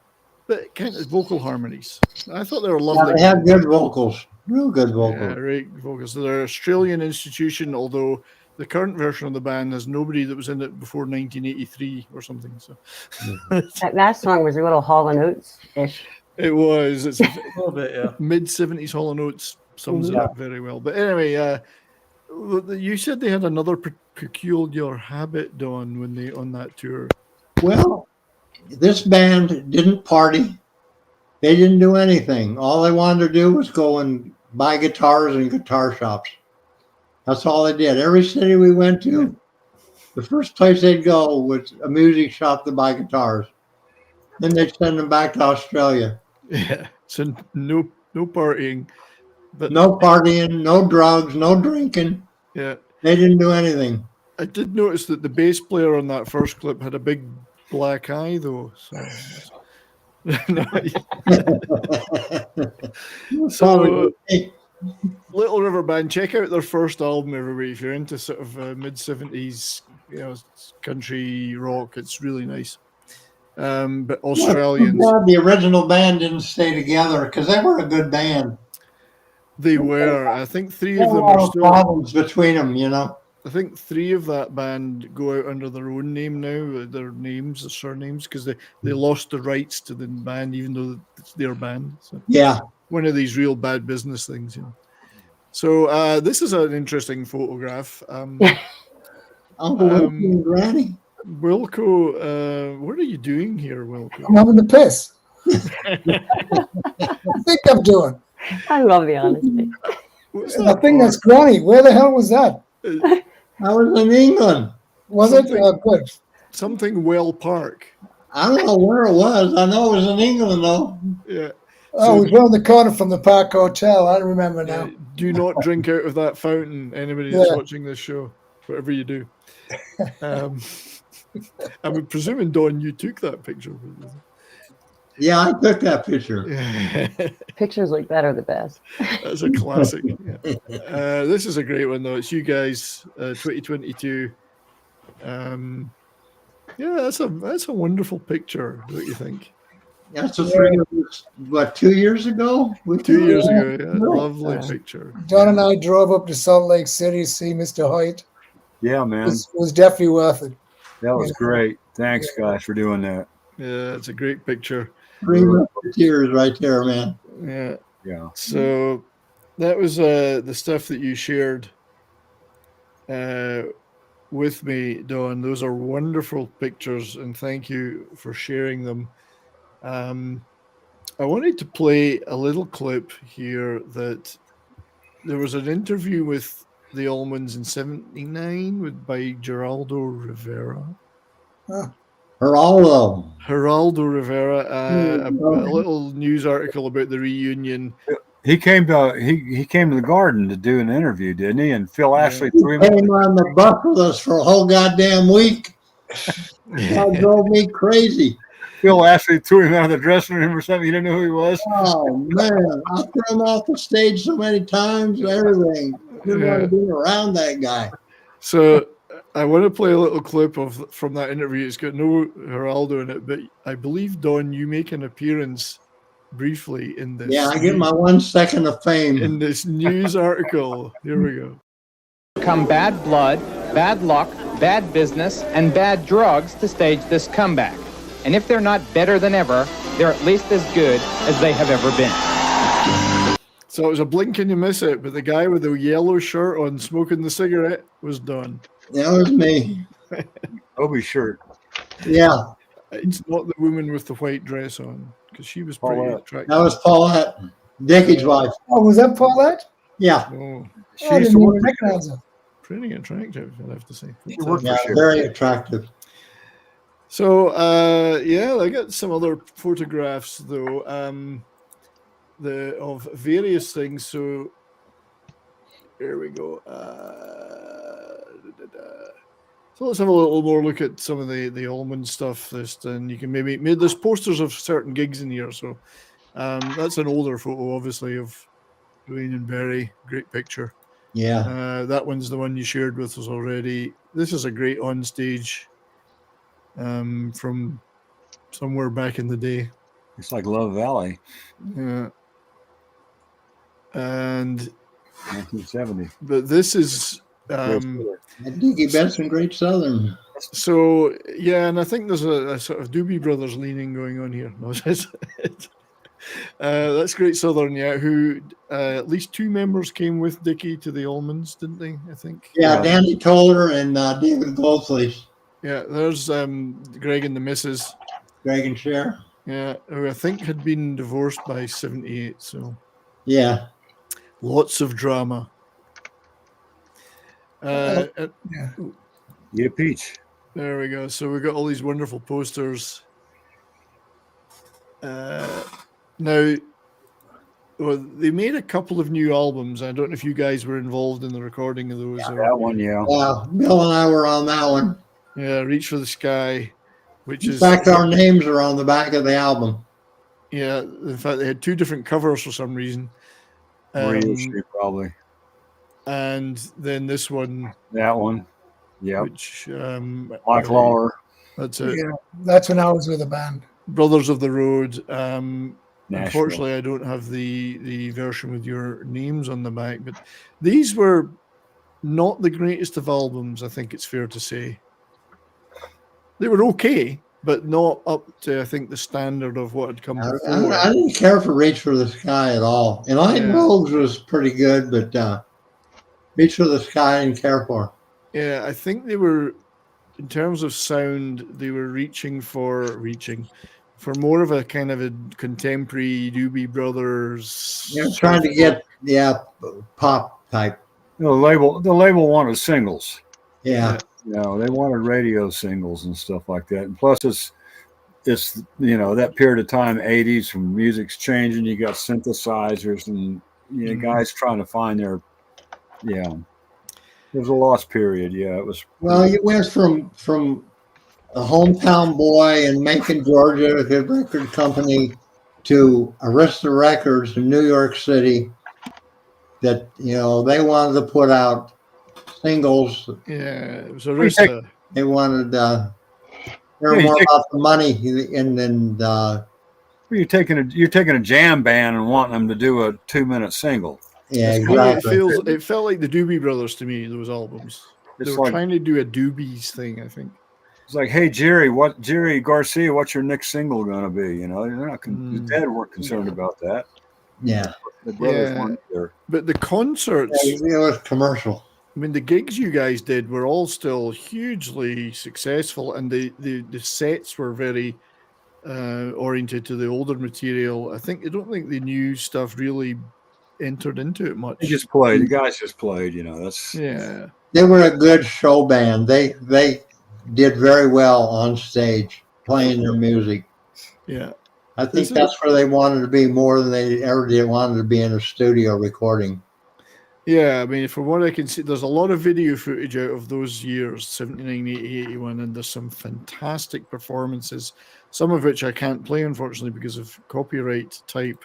but kind of vocal harmonies. I thought they were Yeah, lovely. they have good vocals, real good Yeah, vocals. great vocals. So they're an Australian institution, although the current version of the band has nobody that was in it before 1983 or something. So That song was a little Hall and Oates ish. it was. It's A little bit, yeah. mid 70s Hall and Oates sums it up very well. But anyway, you said they had another peculiar habit, Don, when they on that tour. Well, this band didn't party. They didn't do anything. All they wanted to do was go and buy guitars in guitar shops. That's all they did. Every city we went to, the first place they'd go was a music shop to buy guitars. Then they'd send them back to Australia. Yeah. So no partying. But No partying, no drugs, no drinking. yeah. They didn't do anything. I did notice that the bass player on that first clip had a big black eye, though. So, Little River Band, check out their first album, everybody. If you're into sort of mid 70s, country rock, it's really nice. But Australians, The original band didn't stay together because they were a good band. they were. I think three There of were them a lot are of still. problems between them, you know. I think three of that band go out under their own name now, their names, their surnames, because they lost the rights to the band, even though it's their band. So Yeah. one of these real bad business things, So this is an interesting photograph. Uncle Wilko and Granny. Wilko, what are you doing here, Wilko? I'm having the piss. I think I'm doing. I love the honesty. What's I that think that's part? Granny. Where the hell was that? I was in England. Was it? Something- Good. Something Well Park. I don't know where it was. I know it was in England, though. Yeah. Oh, it was around the corner from the Park Hotel. I remember now. Do not drink out of that fountain, anybody that's Yeah. watching this show, whatever you do. I'm presuming, Don, you took that picture. Yeah, I took that picture. Pictures like that are the best. That's a classic. Yeah. This is a great one, though. It's you guys, 2022. Yeah, that's a wonderful picture. Don't you think? That's the three of us, what, 2 years ago? 2 years ago, yeah, lovely picture. Don and I drove up to Salt Lake City to see Mr. Hoyt. Yeah, It man. was definitely worth it. That was great. Thanks, guys, for doing that. Yeah, it's a great picture. 3 tears right there, man. Yeah. Yeah. So that was the stuff that you shared with me, Don. Those are wonderful pictures, and thank you for sharing them. I wanted to play a little clip here that there was an interview with the Allmans in '79 by Geraldo Rivera. Geraldo Rivera, a little news article about the reunion. He came to the Garden to do an interview, didn't he? And Phil Ashley threw him. Came on the bus with us for a whole goddamn week. That drove me crazy. Phil Ashley threw him out of the dressing room or something. You didn't know who he was? Oh, man. I threw him off the stage so many times, everything. Didn't want to be around that guy. So I want to play a little clip from that interview. It's got no Geraldo in it, but I believe, Don, you make an appearance briefly in this. Yeah, I get my 1 second of fame. In this news article. Here we go. Come bad blood, bad luck, bad business, and bad drugs to stage this comeback. And if they're not better than ever, they're at least as good as they have ever been. So it was a blink and you miss it, but the guy with the yellow shirt on smoking the cigarette was Don. That was me. Obi shirt. Yeah, It's not the woman with the white dress on, because she was pretty Paulette. attractive. that was Paulette, Dickey's wife. Oh, was that Paulette? Yeah, Oh, Oh, I didn't even recognize her. pretty attractive, I'd have to say. yeah, very attractive. So, yeah, I got some other photographs though, of various things. So, here we go. So let's have a little more look at some of the Allman stuff. And you can maybe there's posters of certain gigs in here. So, that's an older photo, obviously, of Dwayne and Barry. Great picture. Yeah. That one's the one you shared with us already. This is a great on stage from somewhere back in the day. It's like Love Valley, Yeah. And 1970. but this is Dickey Betts and Great Southern. so yeah, and I think there's a sort of Doobie Brothers leaning going on here. No, that's Great Southern, yeah. Who at least two members came with Dickey to the Allmans, didn't they? I think. Yeah, Danny Toller and David Goldfleece. Yeah, there's Greg and the Missus. Greg and Cher. Yeah, who I think had been divorced by 78. So yeah, lots of drama. Yeah. Eat a peach. There we go. So we've got all these wonderful posters. Now, well, they made a couple of new albums. I don't know if you guys were involved in the recording of those. Yeah, that one, yeah. Yeah, Bill and I were on that one. Yeah, Reach for the Sky, which In is... fact, our names are on the back of the album. Yeah, in fact, they had two different covers for some reason. Reissue, probably. And then this one. That one. Yeah. Which... Mike Lawler. That's it. Yeah, that's when I was with the band. Brothers of the Road. Nashville. Unfortunately, I don't have the version with your names on the back, but these were not the greatest of albums, I think it's fair to say. They were okay, but not up to, I think, the standard of what had come before. I didn't care for Reach for the Sky at all. Enlightened Rogues was pretty good, but Reach for the Sky I didn't care for. Yeah, I think they were, in terms of sound, they were reaching for more of a kind of a contemporary Doobie Brothers. You're trying to get pop type. The label wanted singles. Yeah. You know, they wanted radio singles and stuff like that. And plus it's you know, that period of time, 80s, when music's changing, you got synthesizers and guys trying to find their it was a lost period. Yeah, it was. Well, you went from a hometown boy in Macon, Georgia, with a record company, to Arista Records in New York City. That they wanted to put out singles. Yeah, it was Arista. They wanted. They were more about the money, and then. You're taking a jam band and wanting them to do a 2-minute single. Yeah, exactly. It felt like the Doobie Brothers to me. Those albums. They were trying to do a Doobies thing, I think. It's like, hey Jerry Garcia, what's your next single going to be? They're not. The Dad weren't concerned about that. Yeah, the brothers weren't there. But the concerts, it was commercial. I mean, the gigs you guys did were all still hugely successful, and the sets were very oriented to the older material. I don't think the new stuff really entered into it much. They just played. The guys just played. That's They were a good show band. They did very well on stage playing their music. Yeah, I think that's where they wanted to be more than they ever wanted to be in a studio recording. Yeah, I mean, from what I can see, there's a lot of video footage out of those years, 79, 80, 81, and there's some fantastic performances, some of which I can't play, unfortunately, because of copyright type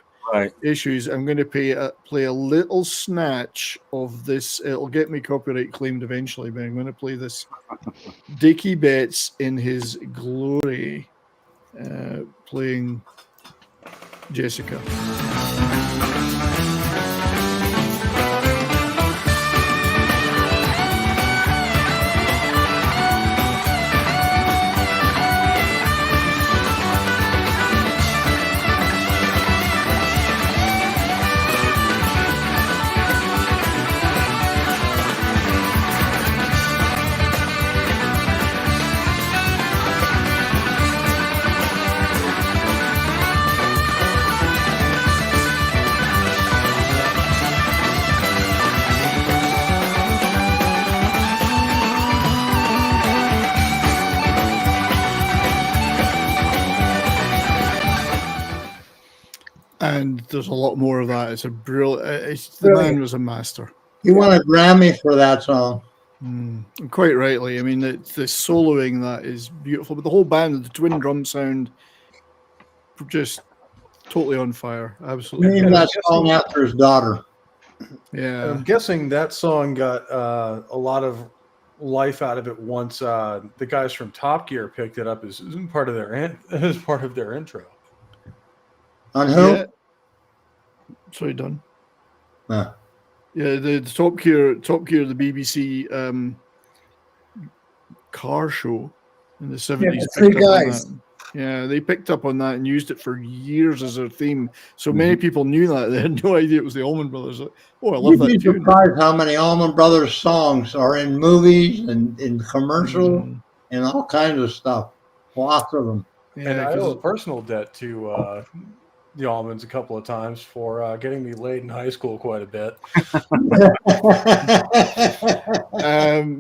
issues. I'm going to play a little snatch of this. It'll get me copyright claimed eventually, but I'm going to play this Dickey Betts in his glory, playing Jessica. And there's a lot more of that. It's a brilliant. The man was a master. He won a Grammy for that song. Quite rightly. I mean, the soloing that is beautiful, but the whole band, the twin drum sound, just totally on fire. Absolutely. Named that song after his daughter. Yeah. I'm guessing that song got a lot of life out of it once the guys from Top Gear picked it up as part of their intro. On who? Yeah. Sorry, Don. Huh. Yeah, the Top Gear, the BBC car show in the 70s. the three picked up on guys. that. Yeah, they picked up on that and used it for years as their theme. So many people knew that. They had no idea it was the Allman Brothers. Like, oh, I love You'd that be tune. surprised how many Allman Brothers songs are in movies and in commercials and all kinds of stuff. Lots of them. Yeah, And I 'cause owe a personal debt to the Allmans a couple of times for getting me laid in high school quite a bit.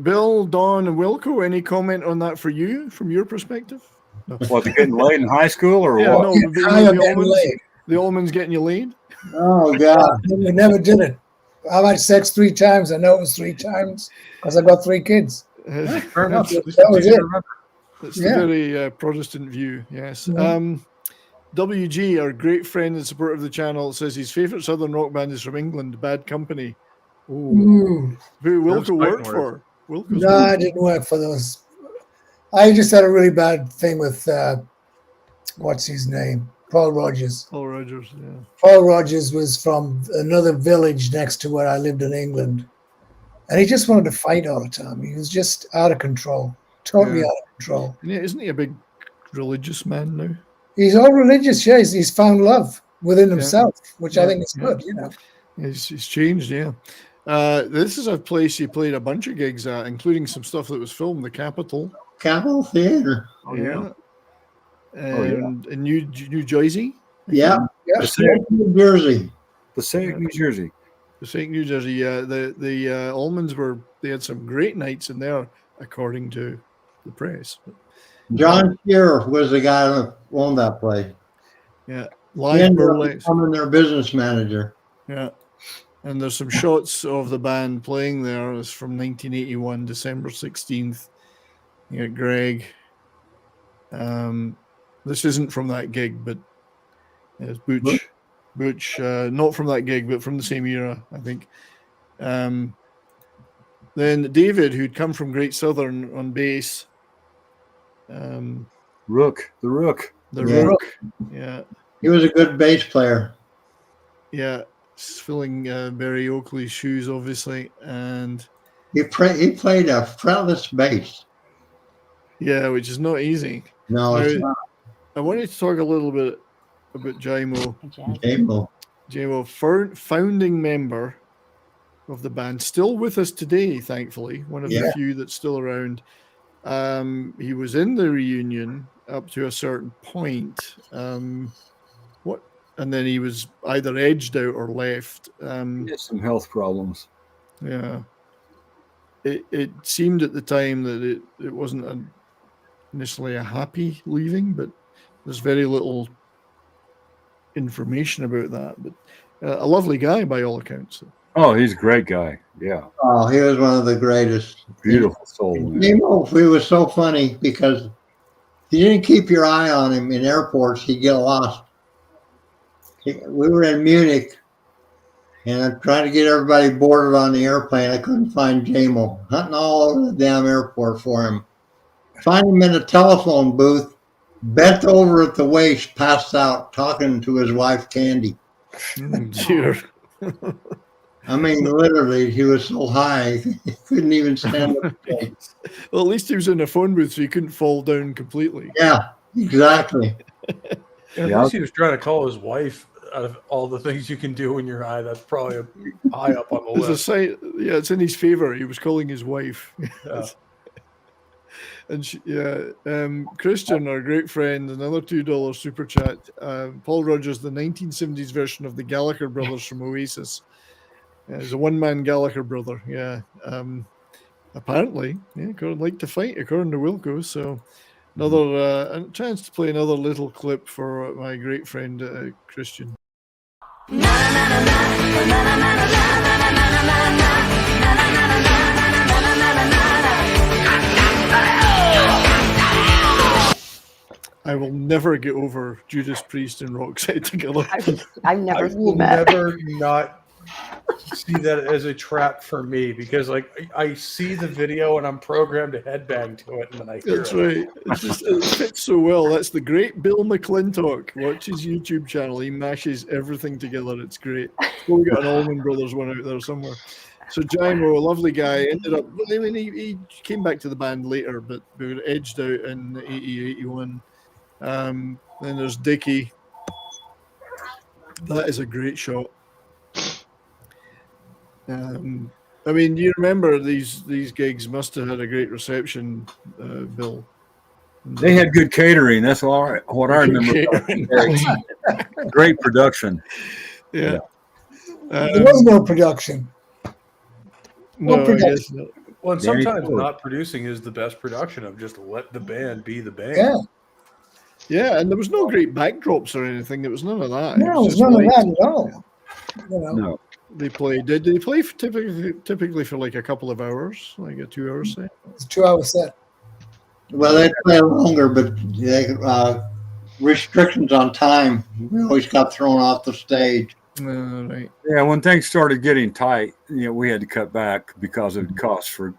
Bill, Don, and Wilko, any comment on that for you, from your perspective? No. What, they're getting laid in high school or Yeah, what? no, the Allmans getting you laid? Oh, God. We never did it. I've had sex 3 times. I know it was 3 times because I got 3 kids. Fair enough. That was it. That's Yeah. the very Protestant view, yes. Yeah. WG, our great friend and supporter of the channel, says his favourite Southern rock band is from England, Bad Company. Ooh. Who Wilko fighting worked words. for? Wilko's No, I didn't work for those. I just had a really bad thing with, what's his name? Paul Rogers. Paul Rogers, yeah. Paul Rogers was from another village next to where I lived in England. And he just wanted to fight all the time. He was just out of control, totally Yeah. out of control. Yeah, isn't he a big religious man now? He's all religious, yeah. He's found love within himself, which I Yeah, think is yeah. good, you know. He's changed, yeah. This is a place he played a bunch of gigs at, including some stuff that was filmed, the Capitol. Capitol Theater. Oh, yeah. And in New Jersey. Yeah. Yeah. New Jersey. Passaic, New Jersey. Passaic, New Jersey. Yeah, the Allmans they had some great nights in there, according to the press. John Shearer was the guy that owned that place. Yeah, He live ended up burlesque. becoming their business manager. Yeah, and there's some shots of the band playing there. It's from 1981, December 16th. You got Greg. This isn't from that gig, but it's Butch, not from that gig, but from the same era, I think. Then David, who'd come from Great Southern on bass. Rook, the Rook. The Yeah. Rook, yeah, He was a good bass player. yeah, filling Barry Oakley's shoes, obviously, and He played a fretless bass. yeah, which is not easy. No, it's Now, not. I wanted to talk a little bit about Jaimo. Cable. Jaimo, founding member of the band, still with us today, thankfully, one of the Yeah. few that's still around. He was in the reunion up to a certain point. And then he was either edged out or left. He had some health problems. Yeah. It seemed at the time that it wasn't initially a happy leaving, but there's very little information about that. But a lovely guy by all accounts. Oh, he's a great guy. Yeah. Oh, he was one of the greatest. Beautiful soul. man. He was so funny because if you didn't keep your eye on him in airports, he'd get lost. We were in Munich, and I'm trying to get everybody boarded on the airplane. I couldn't find Jaimo. Hunting all over the damn airport for him. Find him in a telephone booth, bent over at the waist, passed out, talking to his wife, Candy. Dear. I mean, literally, he was so high, he couldn't even stand up. Well, at least he was in a phone booth, so he couldn't fall down completely. Yeah, exactly. At least he was trying to call his wife. Out of all the things you can do when you're high, that's probably high up on the There's a list. site, yeah, it's in his favor. He was calling his wife. Yeah. And Christian, our great friend, another $2 super chat. Paul Rogers, the 1970s version of the Gallagher brothers from Oasis. He's a one-man Gallagher brother. Yeah. Apparently, yeah, like to fight according to Wilko. So another a chance to play another little clip for my great friend Christian. I will never get over Judas Priest and Roxette together. I've never I will seen that. never not see that as a trap for me because like I see the video and I'm programmed to headbang to it and then I hear That's it. right. It fits so well. That's the great Bill McClintock. Watch his YouTube channel. He mashes everything together. It's great. So we got an Allman Brothers one out there somewhere. So Jimo, a lovely guy, ended up. I mean, he came back to the band later, but we were edged out in 80, 81. Then there's Dickey. That is a great shot. I mean, you remember these gigs must have had a great reception, Bill. They had good catering. That's what I remember. Great production. Yeah. There was no production. No, I production. guess not. Well, and Danny sometimes Ford. not producing is the best production of just let the band be the band. Yeah. Yeah, and there was no great backdrops or anything. There was none of that. No, was it's just none of lights. that at all. You know. No. They played. Did they play typically for like a couple of hours, like a 2 hour set? It's a 2-hour set. Well, they play longer, but restrictions on time. We always got thrown off the stage. Right. Yeah, when things started getting tight, we had to cut back because of costs for,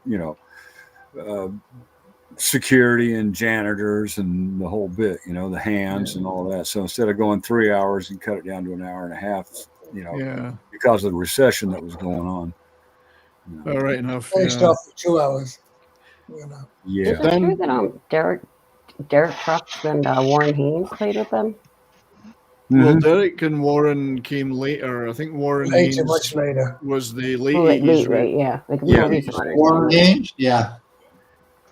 security and janitors and the whole bit, the hands and all that. So instead of going 3 hours, you cut it down to an hour and a half, because of the recession that was going on. All right, enough. Finished off for 2 hours. You know. Yeah. Is it true that Derek Trucks and Warren Haynes played with them? Well, Derek and Warren came later. I think Warren Later, Haynes much later. was the late Late, 80s, right? Yeah. Like Warren Haynes, yeah.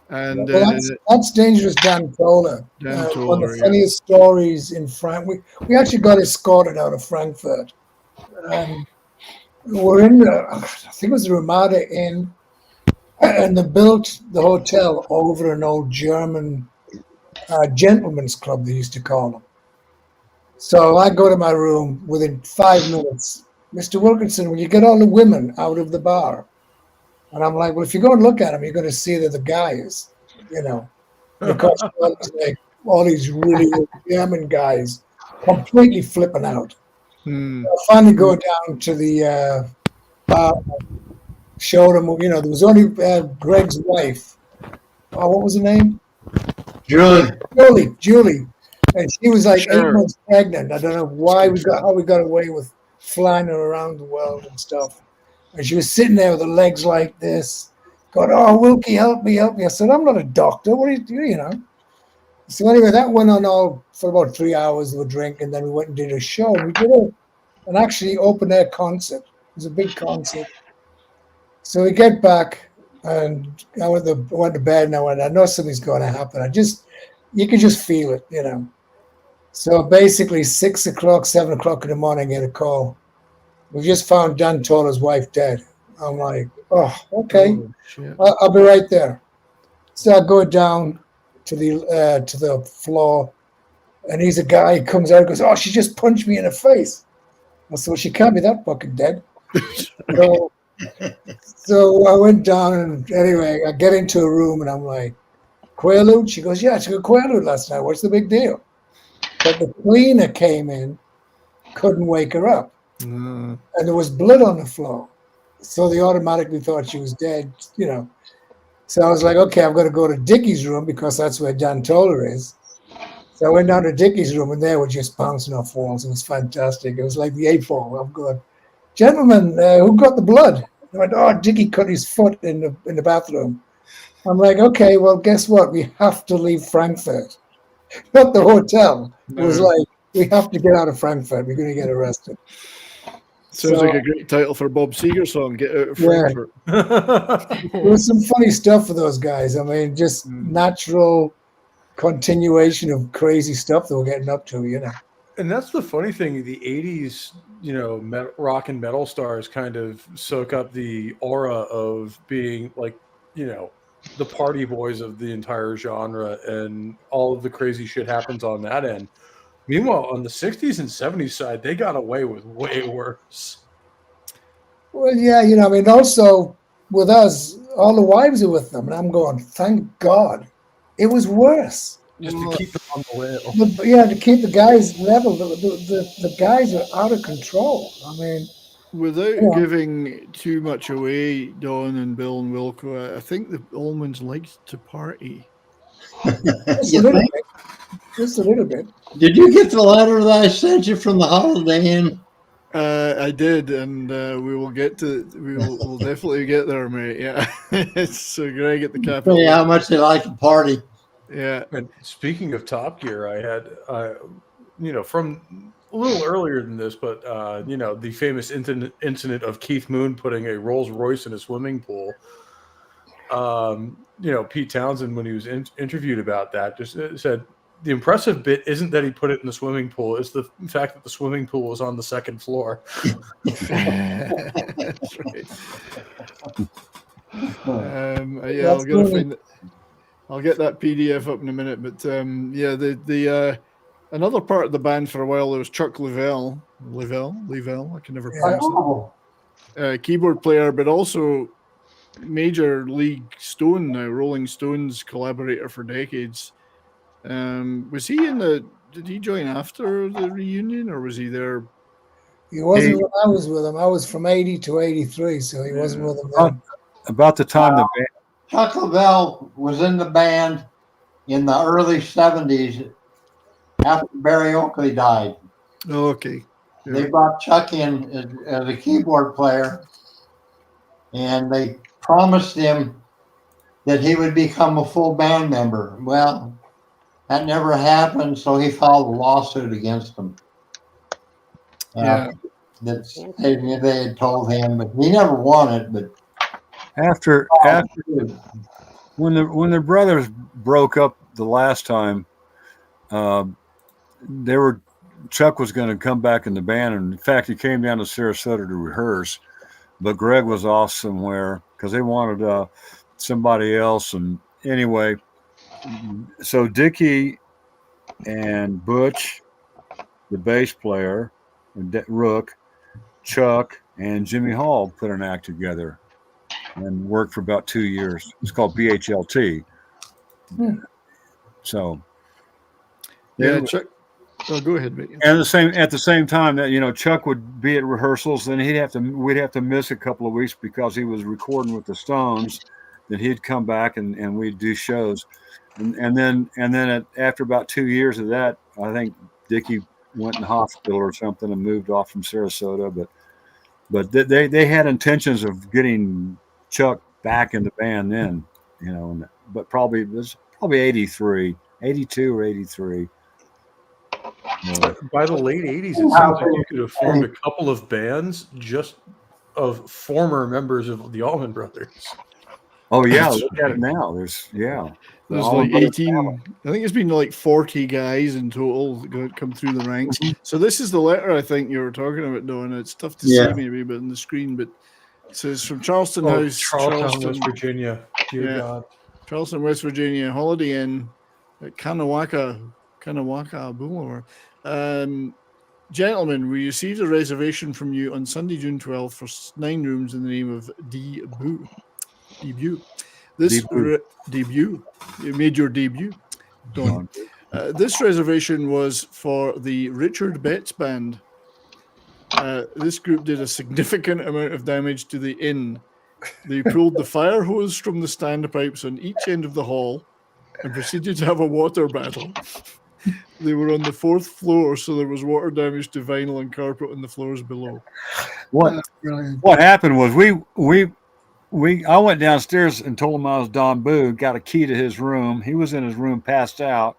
And Well, that's Dangerous Dan Toller. Dan One of Toller, the yeah. funniest stories in Frankfurt. We actually got escorted out of Frankfurt. We're in I think it was the Ramada Inn, and they built the hotel over an old German gentleman's club, they used to call them. So I go to my room within 5 minutes. Mr. Wilkinson, will you get all the women out of the bar? And I'm like, well, if you go and look at them, you're going to see that the guys, because like all these really old German guys completely flipping out. I finally go down to the bar, showed them, there was only Greg's wife. Oh, what was her name? Julie. And she was like 8 months pregnant. I don't know how we got away with flying her around the world and stuff. And she was sitting there with her legs like this, going, "Oh, Wilkie, help me." I said, "I'm not a doctor. What do you do, So anyway, that went on all for about 3 hours of a drink, and then we went and did a show. We did an actually open air concert. It was a big concert. So we get back, and I went to bed, and I know something's going to happen. You can just feel it, So basically 6 o'clock, 7 o'clock in the morning, I get a call. We just found Dan Toller's wife dead. I'm like, oh, okay. I'll be right there. So I go down to the floor, and he's a guy who comes out and goes, "Oh, she just punched me in the face." I said, "Well, she can't be that fucking dead." So I went down, and anyway, I get into a room, and I'm like, "Quaalude?" She goes, "Yeah, she got Quaalude last night. What's the big deal?" But the cleaner came in, couldn't wake her up. And there was blood on the floor. So they automatically thought she was dead, So I was like, okay, I'm going to go to Dickey's room because that's where Dan Toller is. So I went down to Dickey's room, and they were just bouncing off walls. It was fantastic. It was like the 8 ball. I'm going, "Gentlemen, who got the blood?" They went, "Oh, Dickey cut his foot in the bathroom." I'm like, okay, well, guess what? We have to leave Frankfurt, not the hotel. It was like, we have to get out of Frankfurt. We're going to get arrested. Sounds like a great title for a Bob Seger song, "Get Out of Frankfurt." There was some funny stuff for those guys. I mean, just natural continuation of crazy stuff that we're getting up to, And that's the funny thing. The 80s, rock and metal stars kind of soak up the aura of being like, the party boys of the entire genre, and all of the crazy shit happens on that end. Meanwhile, on the 60s and 70s side, they got away with way worse. Well, yeah, also with us, all the wives are with them, and I'm going, thank God. It was worse. Just to keep them on the rail. To keep the guys level. The guys are out of control. I mean, Without Go on. giving too much away, Don and Bill and Wilko, I think the Allmans liked to party. Just a You little think? bit. Just a little bit. Did you get the letter that I sent you from the Holiday Inn? I did, and we will get to. We'll definitely get there, mate. Yeah. So Greg at the Tell Capitol. you how much they like to party. Yeah. And speaking of Top Gear, I had, from a little earlier than this, but, the famous incident of Keith Moon putting a Rolls Royce in a swimming pool. Pete Townsend, when he was interviewed about that, just said, the impressive bit isn't that he put it in the swimming pool. It's the fact that the swimming pool was on the second floor. That's right. I'll go find it. I'll get that PDF up in a minute. But the another part of the band for a while, there was Chuck Leavell. I can never pronounce it. Keyboard player, but also Major League Stone now, Rolling Stones collaborator for decades. Was he did he join after the reunion, or was he there? He wasn't when I was with him. I was from 80 to 83, so he wasn't with them then. About the time the band. Chuck Leavell was in the band in the early 70s after Barry Oakley died. Oh, okay. Yeah. They brought Chuck in as a keyboard player, and they promised him that he would become a full band member. Well, that never happened, so he filed a lawsuit against them. That they had told him, but he never won it. But After when the brothers broke up the last time, Chuck was going to come back in the band, and in fact, he came down to Sarasota to rehearse, but Greg was off somewhere because they wanted somebody else. And anyway, so Dickey and Butch, the bass player, Rook, Chuck, and Jimmy Hall put an act together and worked for about 2 years. It's called BHLT. So, Chuck. Oh, go ahead, mate. And at the same time that Chuck would be at rehearsals, then we'd have to miss a couple of weeks because he was recording with the Stones. Then he'd come back and we'd do shows, and then after about 2 years of that, I think Dickey went in the hospital or something and moved off from Sarasota. But they had intentions of getting Chuck back in the band then, but it was probably 83, 82 or 83. By the late 80s, it seems like you could have formed a couple of bands just of former members of the Allman Brothers. Oh yeah, look at it now. There's like 18. I think it's been like 40 guys in total that come through the ranks. So this is the letter I think you were talking about, Don. It's tough to see maybe, but on the screen. But it says from Charleston House, Charleston, West Virginia. Dear God. Charleston, West Virginia, Holiday Inn at Kanawaka Boulevard. Gentlemen, we received a reservation from you on Sunday, June 12th for 9 rooms in the name of Debut. Debut. You made your debut. Don. This reservation was for the Richard Betts Band. This group did a significant amount of damage to the inn. They pulled the fire hose from the standpipes on each end of the hall and proceeded to have a water battle. They were on the 4th floor, so there was water damage to vinyl and carpet on the floors below. What happened was I went downstairs and told him I was Don Boo, got a key to his room. He was in his room, passed out.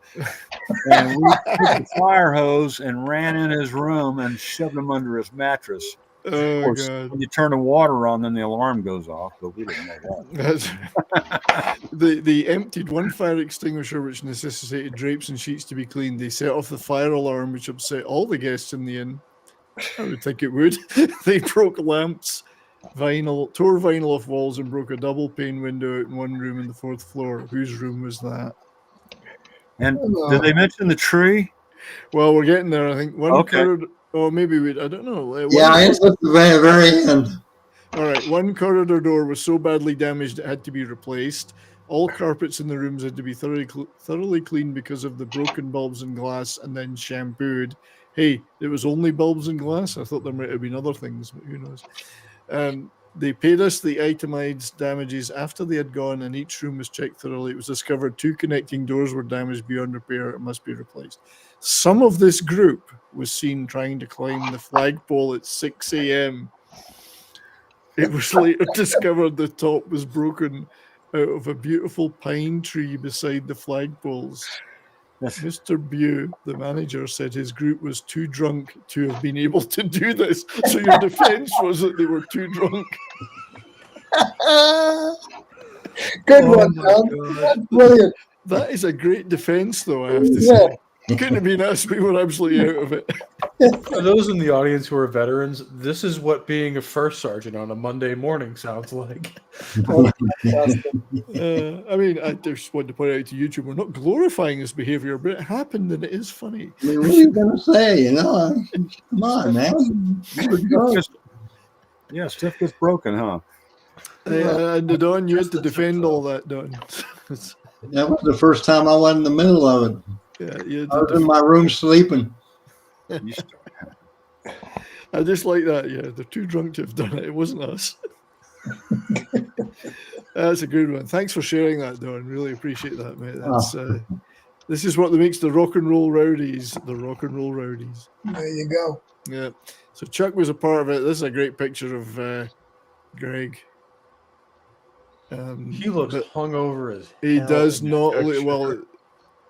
And we took the fire hose and ran in his room and shoved him under his mattress. Oh, of course, God. when you turn the water on, then the alarm goes off, but we didn't know that. They emptied one fire extinguisher, which necessitated drapes and sheets to be cleaned. They set off the fire alarm, which upset all the guests in the inn. I would think it would. They broke lamps, tore vinyl off walls, and broke a double pane window out in one room in the 4th floor. Whose room was that? And did they mention the tree? Well, we're getting there. I think one corridor. Oh, maybe I don't know. It's at the very end. All right. One corridor door was so badly damaged it had to be replaced. All carpets in the rooms had to be thoroughly cleaned because of the broken bulbs and glass, and then shampooed. Hey, it was only bulbs and glass. I thought there might have been other things, but who knows? They paid us the itemized damages after they had gone, and each room was checked thoroughly. It was discovered 2 connecting doors were damaged beyond repair. It must be replaced. Some of this group was seen trying to climb the flagpole at 6 a.m. It was later discovered the top was broken out of a beautiful pine tree beside the flagpoles. Mr. Buh, the manager, said his group was too drunk to have been able to do this. So your defense was that they were too drunk. Good one, Tom. That's brilliant. That is a great defense, though, I have to say. Couldn't have been us. We were absolutely out of it. For those in the audience who are veterans, this is what being a first sergeant on a Monday morning sounds like. I mean, I just wanted to point out to YouTube, we're not glorifying this behavior, but it happened and it is funny. I mean, what are you going to say? Come on, man. Yeah, stuff gets broken, huh? And Don, you had to defend all that, Don. That was the first time I went in the middle of it. Yeah, I was in my room sleeping. I just like that. Yeah, they're too drunk to have done it. It wasn't us. That's a good one. Thanks for sharing that, Don. Really appreciate that, mate. That's this is what makes the rock and roll rowdies the rock and roll rowdies. There you go. Yeah. So Chuck was a part of it. This is a great picture of Greg. He looks hungover as he hell does in not that look picture. well.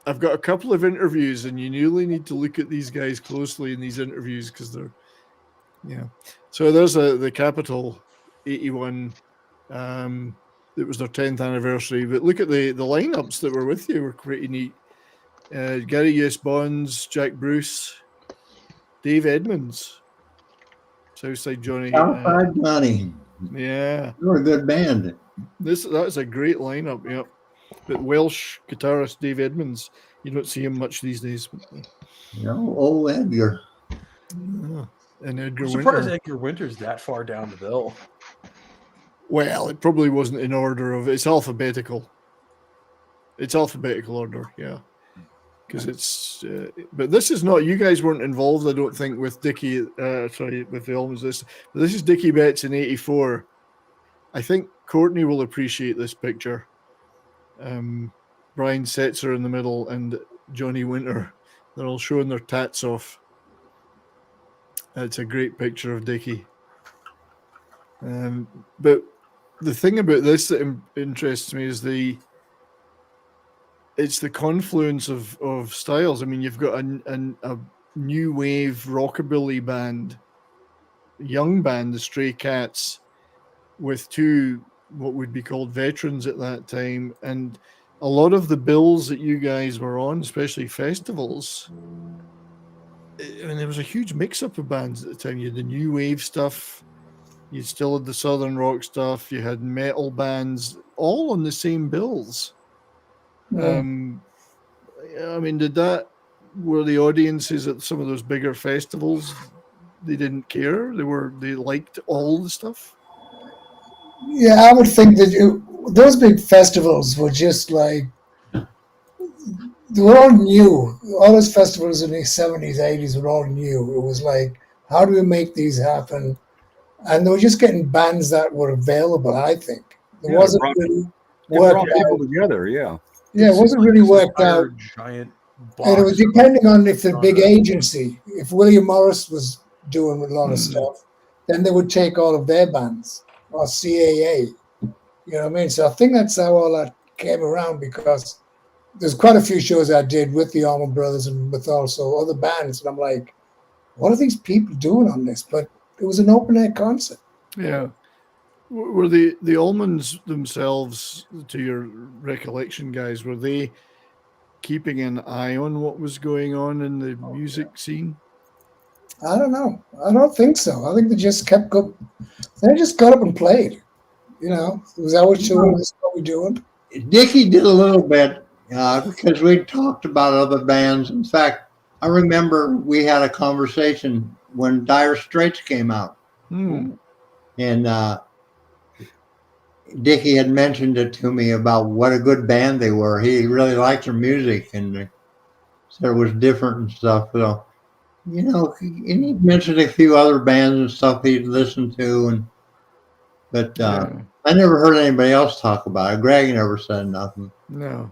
I've got a couple of interviews, and you really need to look at these guys closely in these interviews because they're, So there's the Capitol 81. It was their 10th anniversary. But look at the lineups that were with you were pretty neat. Gary U.S. Bonds, Jack Bruce, Dave Edmonds, Southside Johnny. Southside Johnny. Yeah. You're a good band. That's a great lineup, yeah. But Welsh guitarist Dave Edmonds, you don't see him much these days. Old Edgar. Yeah. And Edgar I'm surprised Winter. Edgar Winter's that far down the bill. Well, it probably wasn't in order of it's alphabetical. It's alphabetical order, yeah. Because it's, but this is not. You guys weren't involved, I don't think, with Dickey. With the Allmans. But this is Dickey Betts in '84. I think Courtney will appreciate this picture. Brian Setzer in the middle and Johnny Winter. They're all showing their tats off. It's a great picture of Dickey. But the thing about this that interests me is it's the confluence of styles. I mean, you've got a new wave rockabilly band, young band, the Stray Cats, with two what would be called veterans at that time, and a lot of the bills that you guys were on, especially festivals, I mean, there was a huge mix-up of bands at the time. You had the new wave stuff, you still had the southern rock stuff, you had metal bands, all on the same bills. Yeah. I mean, were the audiences at some of those bigger festivals, they didn't care? They liked all the stuff? Yeah, I would think that those big festivals were just like, they were all new. All those festivals in the 70s, 80s were all new. It was like, how do we make these happen? And they were just getting bands that were available, I think. It wasn't really worked out. Together, yeah. Yeah, it wasn't really worked out. Giant And it was depending on if the big agency, if William Morris was doing a lot of stuff, then they would take all of their bands, or CAA. You know what I mean? So I think that's how all that came around, because there's quite a few shows I did with the Allman Brothers and with also other bands. And I'm like, what are these people doing on this? But it was an open air concert. Yeah. Were the Allmans themselves, to your recollection, guys, were they keeping an eye on what was going on in the music scene? I don't know. I don't think so. I think they just kept going. They just got up and played. You know, was our show. This is what we're doing. Dickey did a little bit because we talked about other bands. In fact, I remember we had a conversation when Dire Straits came out. And Dickey had mentioned it to me about what a good band they were. He really liked their music and said it was different and stuff. So You know, and he mentioned a few other bands and stuff he'd listened to, but I never heard anybody else talk about it. Greg never said nothing. No.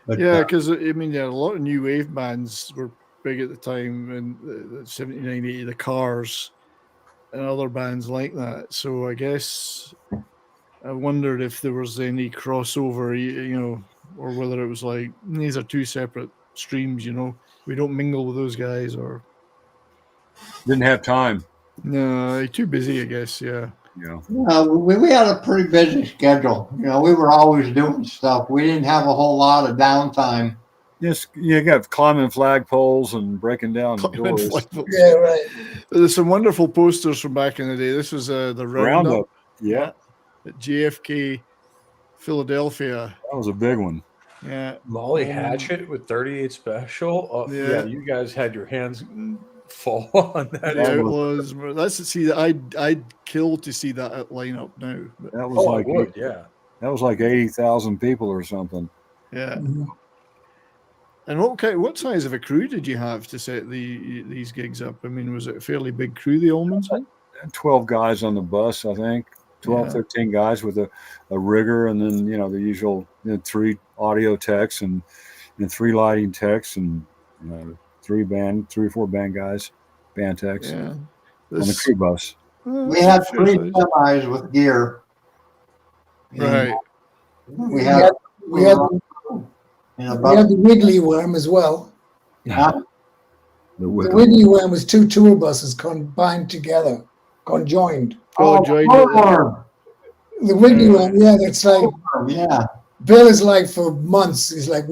But, Yeah, because I mean, yeah, a lot of new wave bands were big at the time in the 79, 80, the Cars and other bands like that. So I guess I wondered if there was any crossover, you know, or whether it was like these are two separate streams, you know, we don't mingle with those guys, or Didn't have time. no, too busy, I guess. Yeah. Yeah. we had a pretty busy schedule. You know, we were always doing stuff. We didn't have a whole lot of downtime. Yes, you got climbing flagpoles and breaking down doors. Yeah, right. There's some wonderful posters from back in the day. This was the Roundup. Yeah. At JFK, Philadelphia. That was a big one. Yeah. Molly Hatchet with 38 Special. Yeah. You guys had your hands full on that. Yeah, it was. That's see. I'd kill to see that lineup now. But, That was like I would, yeah. That was like 80,000 people or something. yeah. Mhm. And what size of a crew did you have to set these gigs up? I mean, was it a fairly big crew, the Allmans had? 12 guys on the bus, I think. 12, Yeah. 13 guys with a rigger, and then, you know, the usual 3 audio techs and 3 lighting techs, and 3 or 4 band guys, band techs Yeah. on the crew bus. We had 3 semis with gear. Right. We had the Wiggly Worm as well. Huh? The Wiggly Worm was 2 tour buses combined together, conjoined. Worm. The Wiggly Worm, yeah, that's like, Yeah. Bill is like for months, he's like,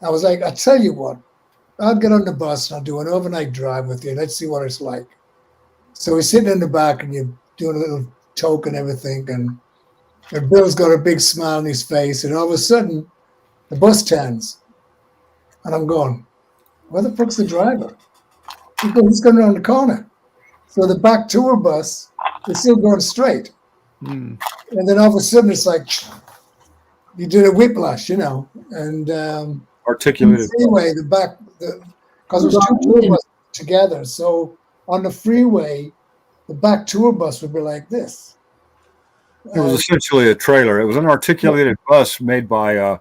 I was like, I tell you what, I'll get on the bus and I'll do an overnight drive with you. Let's see what it's like. So we're sitting in the back and you're doing a little talk and everything. And Bill's got a big smile on his face. And all of a sudden, the bus turns. And I'm going, where the fuck's the driver? He's coming around the corner. So the back tour bus is still going straight. And then all of a sudden, it's like, you did a whiplash, you know. And articulated. Freeway, because it was 2 tour buses together. So on the freeway, the back tour bus would be like this. It was essentially a trailer. It was an articulated bus made by, there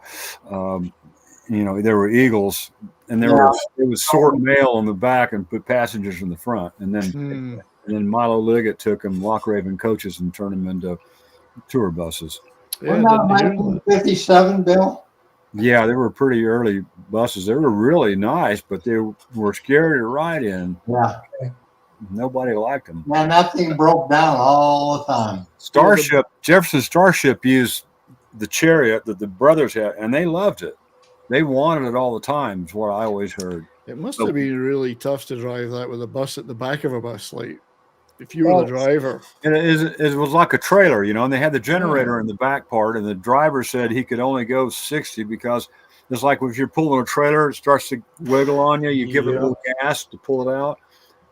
were Eagles, and it was sort mail on the back and put passengers in the front. And then Milo Liggett took them, Lock-Raven coaches, and turned them into tour buses. Wasn't that 1957, Bill? Yeah, they were pretty early buses. They were really nice, but they were scary to ride in. Yeah. Nobody liked them. Man, that thing broke down all the time. Jefferson Starship used the Chariot that the brothers had, and they loved it. They wanted it all the time, is what I always heard. It must have been really tough to drive that with a bus at the back of a bus, like if you were the driver. And it was like a trailer, and they had the generator in the back part, and the driver said he could only go 60 because it's like if you're pulling a trailer, it starts to wiggle on you. You give it a little gas to pull it out.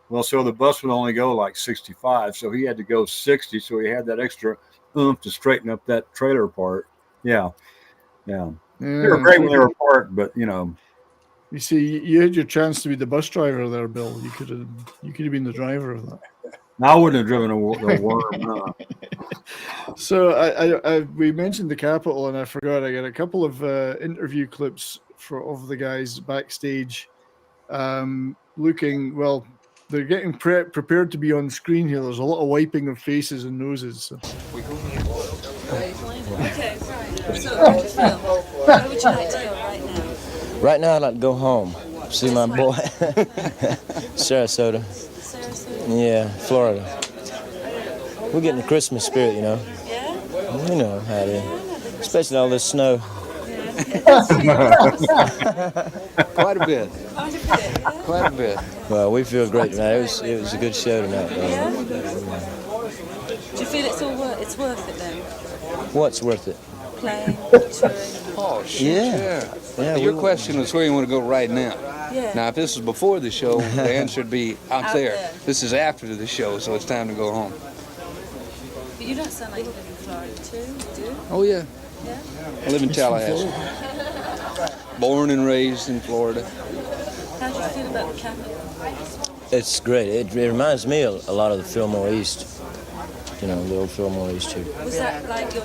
Well, so the bus would only go like 65, so he had to go 60, so he had that extra oomph to straighten up that trailer part. Yeah. They were great when they were apart, but You see, you had your chance to be the bus driver there, Bill. You could have been the driver of that. I wouldn't have driven a worm. No. So we mentioned the Capitol, and I forgot. I got a couple of interview clips of the guys backstage, looking well. They're getting prepared to be on screen here. There's a lot of wiping of faces and noses. So. Okay, right. So, where would you like to go right now? Right now, I'd like to go home, see my boy. Sarasota. Yeah, Florida. We're getting the Christmas spirit, Yeah? You know how it is. Especially all this snow. Quite a bit. Quite a bit. Well, we feel great tonight. It was a good show tonight. Yeah? Do you feel it's worth it then? What's worth it? Playing, touring? Oh, sure. Yeah. Now, your question was where you want to go right now. Yeah. Now, if this was before the show, the answer would be out there. This is after the show, so it's time to go home. But you don't sound like you live in Florida too, do you? Oh, yeah. Yeah? I live in Tallahassee. Born and raised in Florida. How do you feel about the Capitol? It's great. It reminds me a lot of the Fillmore East. You know, the old Fillmore East here. Was that like your,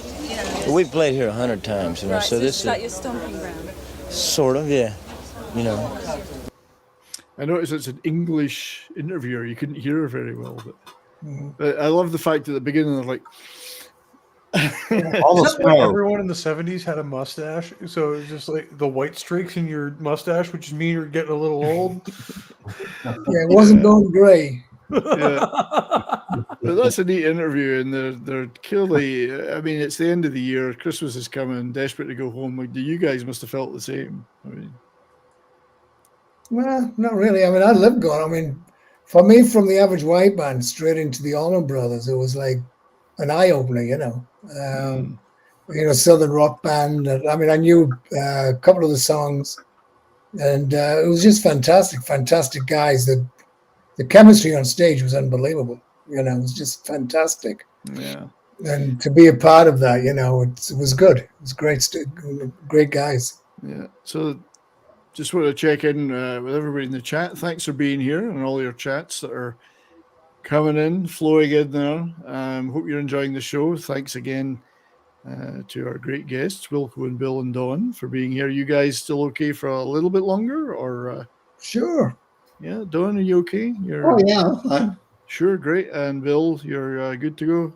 We played here 100 times, you know, right, so this is is like your stomping ground? sort of, yeah. You know. I noticed it's an English interviewer. You couldn't hear her very well, but I love the fact at the beginning they're like, everyone in the 70s had a mustache, so it was just like the white streaks in your mustache, which mean you're getting a little old. Yeah, it wasn't going gray. Yeah. But that's a neat interview, and they're clearly. I mean, it's the end of the year. Christmas is coming. Desperate to go home. Like, you guys must have felt the same. I mean, well, not really. I mean, I lived going. I mean, for me, from the Average White Band straight into the Allman Brothers, it was like an eye opener. You know, Southern rock band. I mean, I knew a couple of the songs, and it was just fantastic. Fantastic guys. The chemistry on stage was unbelievable. You know, it was just fantastic. Yeah. And to be a part of that, you know, it was good. It was great. Great guys. Yeah. So just want to check in with everybody in the chat. Thanks for being here and all your chats that are coming in, flowing in there. Hope you're enjoying the show. Thanks again to our great guests, Wilko and Bill and Dawn, for being here. You guys still okay for a little bit longer, or? Sure. Yeah, Dawn, are you okay? Oh yeah, I'm fine. Sure, great. And Bill, you're good to go?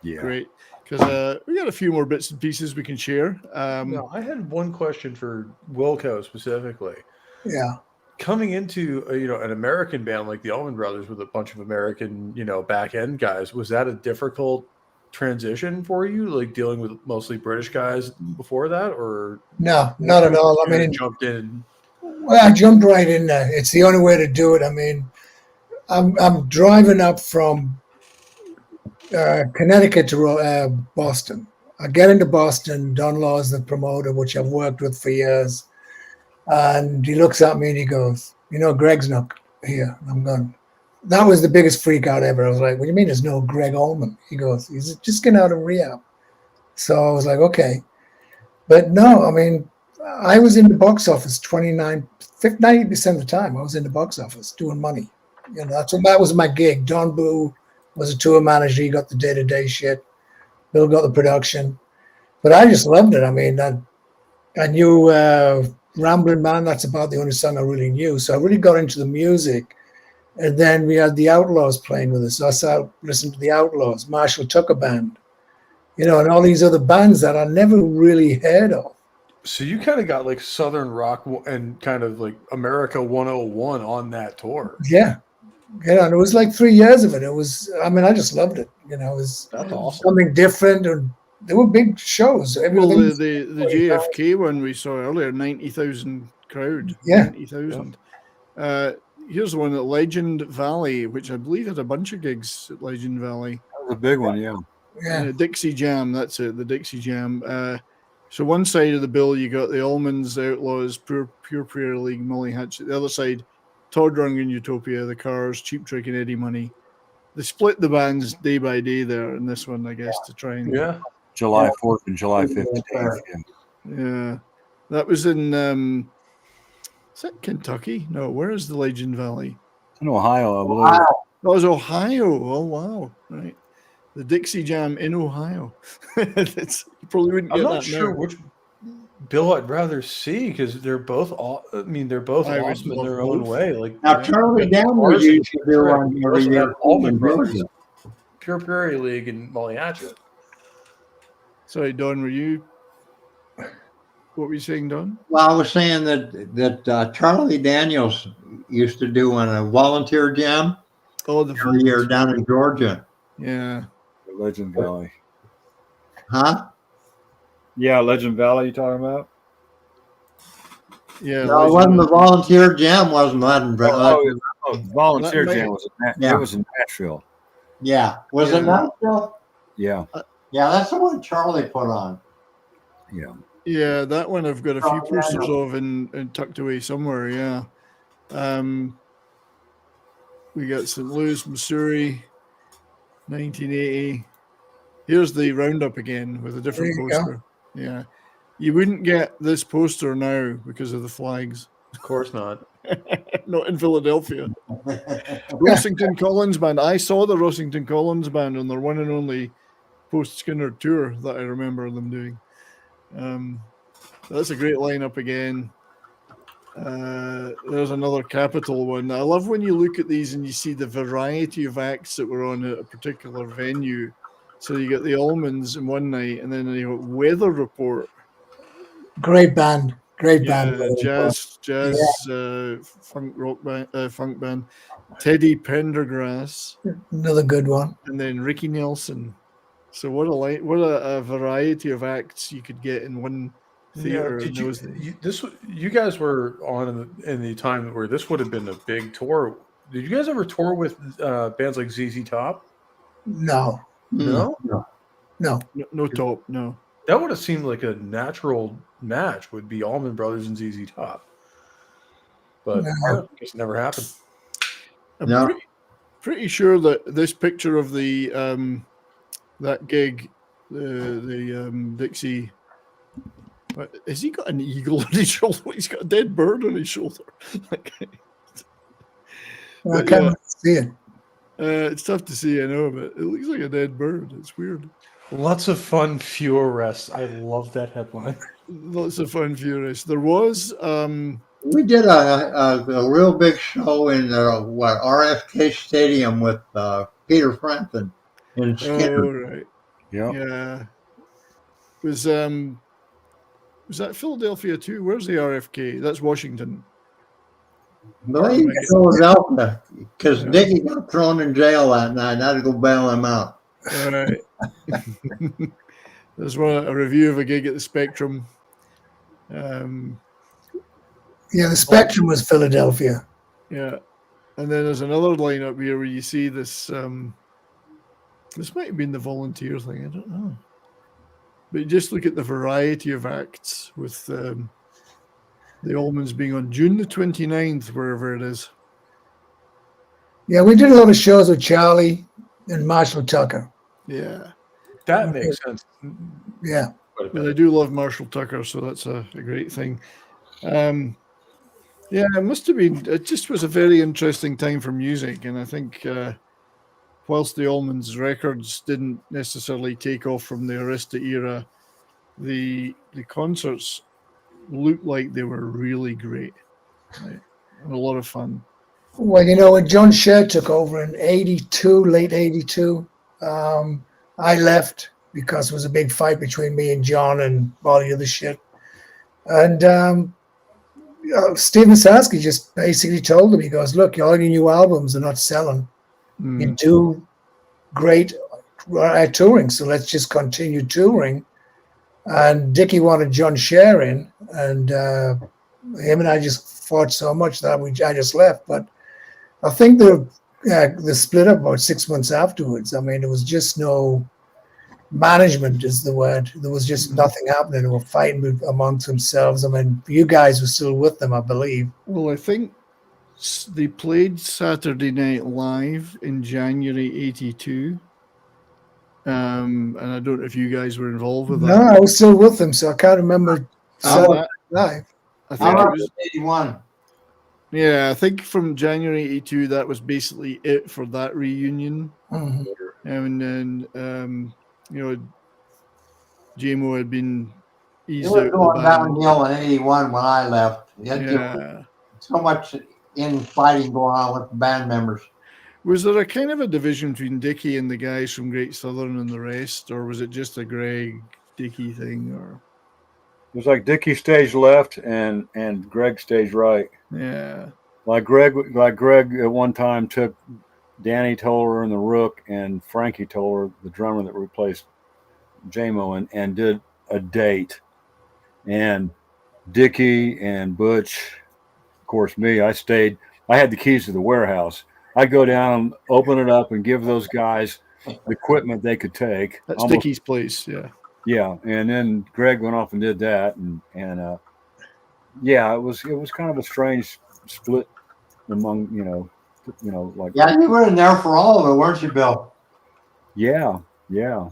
Yeah. Great. Because we got a few more bits and pieces we can share. No, I had one question for Wilko specifically. Yeah. Coming into an American band like the Allman Brothers with a bunch of American back end guys, was that a difficult transition for you, like dealing with mostly British guys before that, or no, not at all? I mean, jumped in. Well, I jumped right in there. It's the only way to do it. I mean, I'm driving up from Connecticut to Boston. I get into Boston. Don Law's the promoter, which I've worked with for years. And he looks at me and he goes, Greg's not here. And I'm going, that was the biggest freak out ever. I was like, what do you mean there's no Greg Allman? He goes, he's just getting out of rehab. So I was like, okay. But no, I mean, I was in the box office 90% of the time. I was in the box office doing money. That was my gig. Don Buh was a tour manager. He got the day-to-day shit. Bill got the production. But I just loved it. I mean, I knew Ramblin' Man. That's about the only song I really knew. So I really got into the music. And then we had the Outlaws playing with us. So I started listening to the Outlaws, Marshall Tucker Band, and all these other bands that I never really heard of. So you kind of got like Southern rock and kind of like America 101 on that tour. Yeah. And it was like 3 years of it. It was, I mean, I just loved it. It was That's awesome. Something different. And there were big shows. Well, the JFK one we saw earlier, 90,000 crowd. Yeah. 90,000. Here's the one at Legend Valley, which I believe had a bunch of gigs at Legend Valley. That was a big one, yeah. Yeah. Dixie Jam, that's it, the Dixie Jam. So one side of the bill, you got the Allmans, Outlaws, Pure Prayer League, Molly Hatchet. The other side, Todd Rundgren, Utopia, The Cars, Cheap Trick, and Eddie Money. They split the bands day by day there in this one, I guess, to try and... Yeah. July 4th and July 15th. Yeah. That was in... is that Kentucky? No, where is the Legend Valley? In Ohio, I believe. That was Ohio. Oh, wow. Right. The Dixie Jam in Ohio. You probably wouldn't get I'm that not sure now. which Bill I'd rather see, because they're both they're both I would awesome in love their own both. way. Like Now, Charlie Daniels used to do one every year. Allman Brothers, Pure Prairie League, and Molly Hatchet. Sorry, Don, what were you saying, Don? Well, I was saying that Charlie Daniels used to do one, a volunteer jam every year down in Georgia. Yeah. Legend Valley. Huh? Yeah, Legend Valley you talking about? Yeah. No, it wasn't the volunteer jam, wasn't Latin. Volunteer jam was it was in Nashville. Yeah. Was it Nashville? Yeah. Yeah, that's the one Charlie put on. Yeah. Yeah, that one I've got a few posters of and tucked away somewhere, yeah. We got St. Louis, Missouri, 1980. Here's the roundup again with a different poster. Yeah. You wouldn't get this poster now because of the flags. Of course not. Not in Philadelphia. Rosington Collins Band. I saw the Rosington Collins Band on their one and only post-Skinner tour that I remember them doing. That's a great lineup again. There's another Capitol one. I love when you look at these and you see the variety of acts that were on at a particular venue. So you get the Allmans in one night, and then you got Weather Report. Great band. Great band. Jazz, funk rock band, funk band. Teddy Pendergrass, Another good one. and then Ricky Nelson. So what a variety of acts you could get in one theater. Did in those days. you guys were on in the time where this would have been a big tour. Did you guys ever tour with bands like ZZ Top? No. No? No Top, no. That would have seemed like a natural match, would be Allman Brothers and ZZ Top. But I guess it never happened. I'm pretty sure that this picture of the that gig, the Dixie, has he got an eagle on his shoulder? He's got a dead bird on his shoulder. I can't see it. It's tough to see, I know, but it looks like a dead bird. It's weird. Lots of fun, few arrests. I love that headline. Lots of fun, few arrests. There was. We did a real big show in RFK Stadium with Peter Frampton and Skinner. Oh, right. Yeah. Was that Philadelphia too? Where's the RFK? That's Washington. Maybe Philadelphia, because Dickey got thrown in jail that night, and I had to go bail him out. All right. There's a review of a gig at the Spectrum. Yeah, the Spectrum was Philadelphia. Yeah. And then there's another lineup here where you see this. This might have been the volunteer thing. I don't know. But you just look at the variety of acts with the Allmans being on June the 29th, wherever it is. Yeah, we did a lot of shows with Charlie and Marshall Tucker. Yeah. That makes sense. Yeah. But I do love Marshall Tucker, so that's a great thing. Yeah, it must have been. It just was a very interesting time for music, and I think whilst the Allmans records didn't necessarily take off from the Arista era, the concerts looked like they were really great, right? And a lot of fun. Well, you know, when John Sher took over in '82, late '82, I left because it was a big fight between me and John and all the other shit. And Steven Sarsky just basically told him, he goes, look, all your new albums are not selling. You do great touring, so let's just continue touring. And Dickey wanted John Sher in, and him and I just fought so much that I just left. But I think they split up about 6 months afterwards. I mean, there was just no management is the word. There was just nothing happening. They were fighting amongst themselves. I mean, you guys were still with them, I believe. Well, I think they played Saturday Night Live in January '82. And I don't know if you guys were involved with that. No, I was still with them, so I can't remember Saturday Night Live. I think it was '81. Yeah, I think from January '82, that was basically it for that reunion. Mhm. And then, you know, JMO had been It eased was out of going the band. downhill in '81 when I left. Yeah. So much infighting going on with the band members. Was there a kind of a division between Dickey and the guys from Great Southern and the rest, or was it just a Greg Dickey thing? Or It was like Dickey staged left and Greg staged right. yeah, Like Greg at one time took Danny Toller and the Rook and Frankie Toller, the drummer that replaced JMO, and did a date. And Dickey and Butch, of course me, I stayed. I had the keys to the warehouse. I'd go down, open it up, and give those guys the equipment they could take. that's Dickey's place. Yeah. Yeah, and then Greg went off and did that, and yeah, it was kind of a strange split among like Yeah, you were in there for all of it, weren't you, Bill? yeah. Yeah,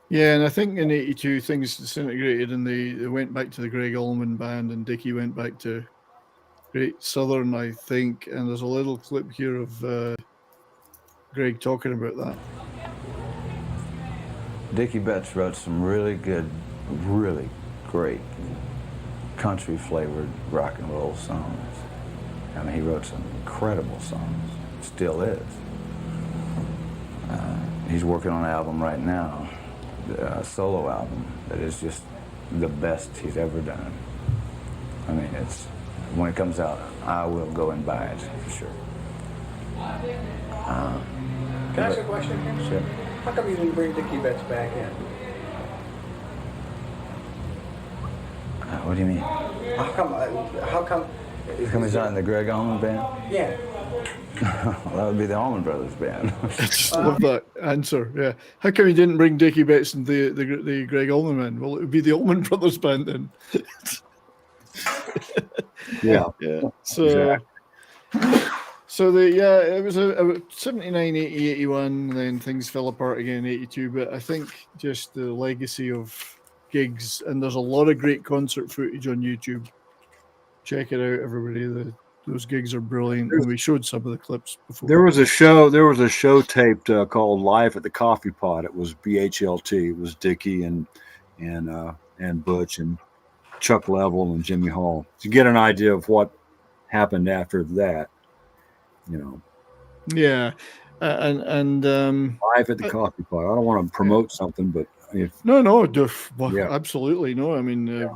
and I think in '82 things disintegrated, and they went back to the Greg Allman band, and Dickey went back to Great Southern, I think, and there's a little clip here of Greg talking about that. Dickey Betts wrote some really good, really great country-flavored rock and roll songs. I mean, he wrote some incredible songs, still is. He's working on an album right now, a solo album, that is just the best he's ever done. I mean, it's, when it comes out, I will go and buy it, for sure. Can I ask a question here? Sure. How come you didn't bring Dickey Betts back in? What do you mean? How come? How come he's not in the Greg Allman band? Yeah. Well, that would be the Allman Brothers band. I just love that answer. Yeah. How come you didn't bring Dickey Betts and the Greg Allman band? Well, it would be the Allman Brothers band then. Yeah. Yeah. So, it was a 79, 80, 81, then things fell apart again in 82. But I think just the legacy of gigs, and there's a lot of great concert footage on YouTube. Check it out, everybody. Those gigs are brilliant, and we showed some of the clips before. There was a show taped called Live at the Coffee Pot. It was BHLT. It was Dickey and Butch and Chuck Level and Jimmy Hall, to get an idea of what happened after that. You know. Yeah, and Live at the Coffee Pot. I don't want to promote something, but if absolutely no. I mean,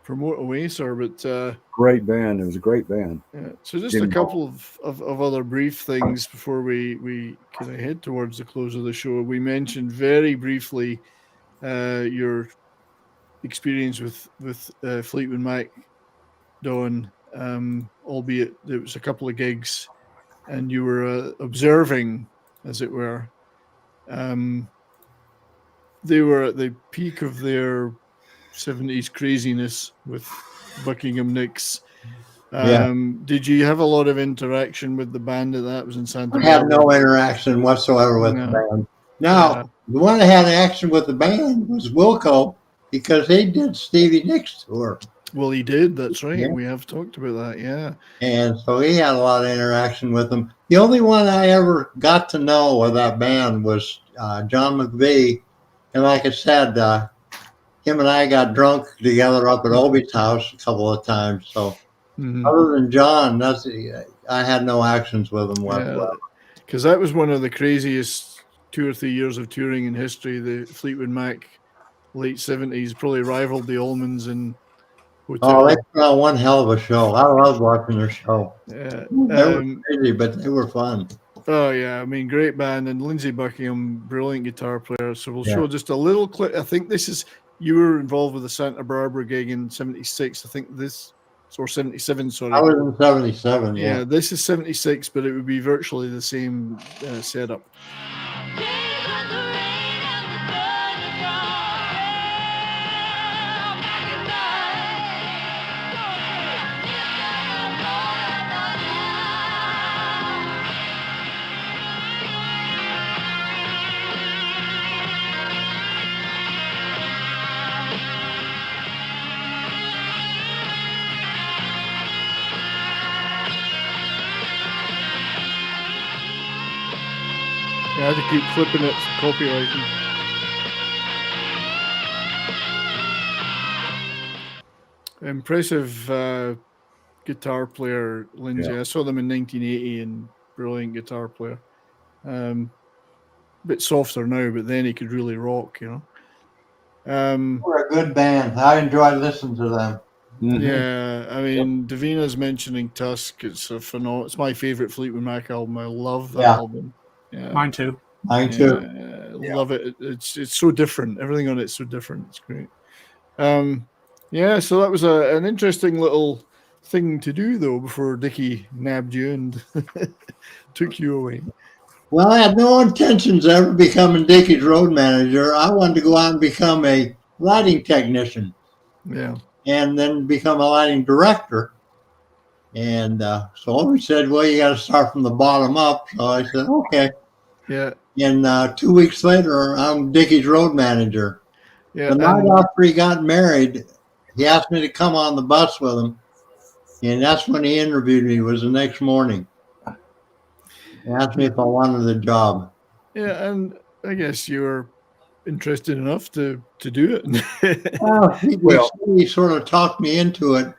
promote away, sir. But great band. It was a great band. Yeah. So just Jimmy a couple of other brief things before we kind of head towards the close of the show. We mentioned very briefly your experience with Fleetwood Mac, Don, albeit there was a couple of gigs, and you were observing, as it were. They were at the peak of their 70s craziness with Buckingham Nicks. Did you have a lot of interaction with the band at that? It was in Santa I had Barbara. no interaction whatsoever with the band. Now, the one that had action with the band was Wilko, because he did Stevie Nicks tour. Well, he did. That's right. Yeah. We have talked about that. Yeah. And so he had a lot of interaction with them. The only one I ever got to know of that band was John McVie. And like I said, him and I got drunk together up at Obi's house a couple of times. So other than John, I had no actions with him whatsoever. Because that was one of the craziest 2 or 3 years of touring in history. The Fleetwood Mac, late 70s, probably rivaled the Allmans in hotel. Oh, they put on one hell of a show. I loved watching their show. Yeah. They were crazy, but they were fun. Oh, yeah. I mean, great band. And Lindsey Buckingham, brilliant guitar player. So we'll Yeah. show just a little clip. I think this is, you were involved with the Santa Barbara gig in 76. I think this, or 77, sorry. I was in 77, yeah. Yeah, this is 76, but it would be virtually the same setup. Yeah, I had to keep flipping it for copywriting. Impressive guitar player, Lindsay. Yeah. I saw them in 1980 and brilliant guitar player. Bit softer now, but then he could really rock, you know. We're a good band. I enjoyed listening to them. Yeah, I mean, Davina's mentioning Tusk. It's a phenomenal. It's my favorite Fleetwood Mac album. I love that album. Yeah. Mine too. Mine too. Love it. It's so different. Everything on it's so different. It's great. Yeah, so that was an interesting little thing to do though before Dickey nabbed you and took you away. Well, I had no intentions of ever becoming Dickey's road manager. I wanted to go out and become a lighting technician. Yeah. And then become a lighting director. And so Obi said, well, you got to start from the bottom up. So I said, okay. Yeah. And 2 weeks later, I'm Dickey's road manager. Yeah. The night after he got married, he asked me to come on the bus with him. And that's when he interviewed me, was the next morning. He asked me if I wanted the job. Yeah, and I guess you were interested enough to do it. Well, he sort of talked me into it.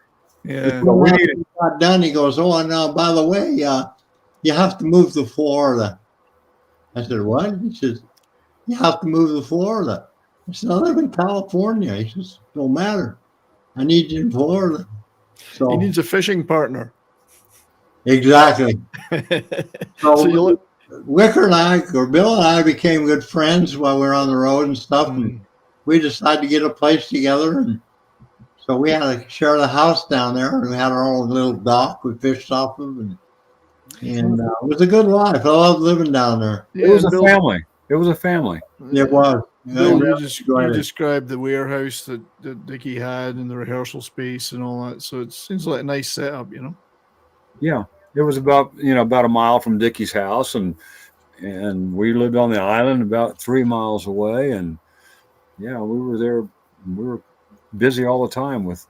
Yeah. When he got done, he goes, "Oh, and by the way, you have to move to Florida." I said, "What?" He says, "You have to move to Florida." I said, "I live in California." He says, "No matter. I need you in Florida." So He needs a fishing partner. exactly. So So you Wicker and I, or Bill and I, became good friends while we were on the road and stuff. And we decided to get a place together. And so we had to share the house down there. And we had our own little dock we fished off of. And it was a good life. I loved living down there. It was a family. It was a family. It was. Bill, Yeah, you described the warehouse that Dickey had and the rehearsal space and all that. So it seems like a nice setup, you know. Yeah, it was about a mile from Dickey's house, and we lived on the island about 3 miles away, and yeah, we were there. We were busy all the time with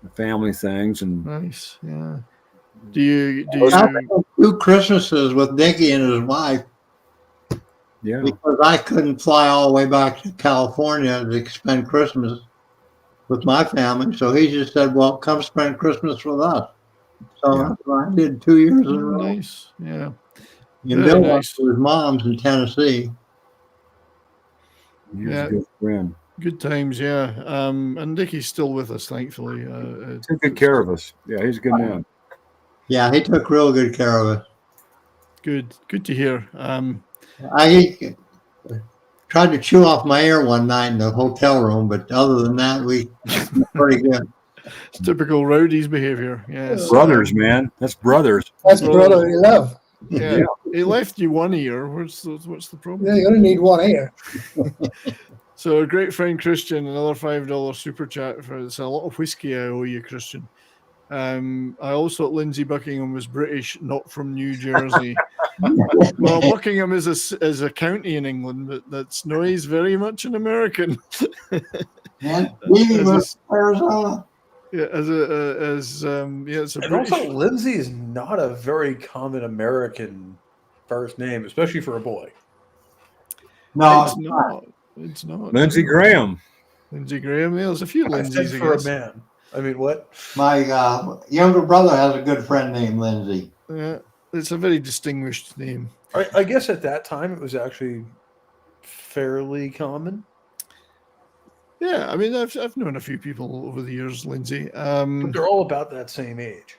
the family things and nice. Yeah. Do you I spent 2 Christmases with Dickey and his wife? Yeah, because I couldn't fly all the way back to California to spend Christmas with my family. So he just said, "Well, come spend Christmas with us." So that's what I did 2 years in a row. Nice, yeah. And Bill went to his mom's in Tennessee. He was a good friend. Good times, yeah. And Dickey's still with us, thankfully. Took good care of us. Yeah, he's a good man. Yeah, he took real good care of us. Good to hear. I tried to chew off my ear one night in the hotel room, but other than that, we were pretty good. It's typical rowdies behavior. Yes. Brothers, man. That's brothers. That's brotherly love. Yeah. He left you one ear. What's the problem? Yeah, you only need one ear. So a great friend Christian, another $5 super chat for it's a lot of whiskey I owe you, Christian. I also thought Lindsay Buckingham was British, not from New Jersey. Well, Buckingham is a county in England, but that's no, he's very much an American. And he was Arizona. Yeah, it's a And British. also, Lindsay is not a very common American first name, especially for a boy. No, It's not. It's not. Lindsey Graham. Lindsey Graham. Yeah, there's a few I said Lindsays. for a man. I mean, what? My younger brother has a good friend named Lindsay. Yeah, it's a very distinguished name. I guess at that time it was actually fairly common. Yeah, I mean, I've known a few people over the years, Lindsay. But they're all about that same age.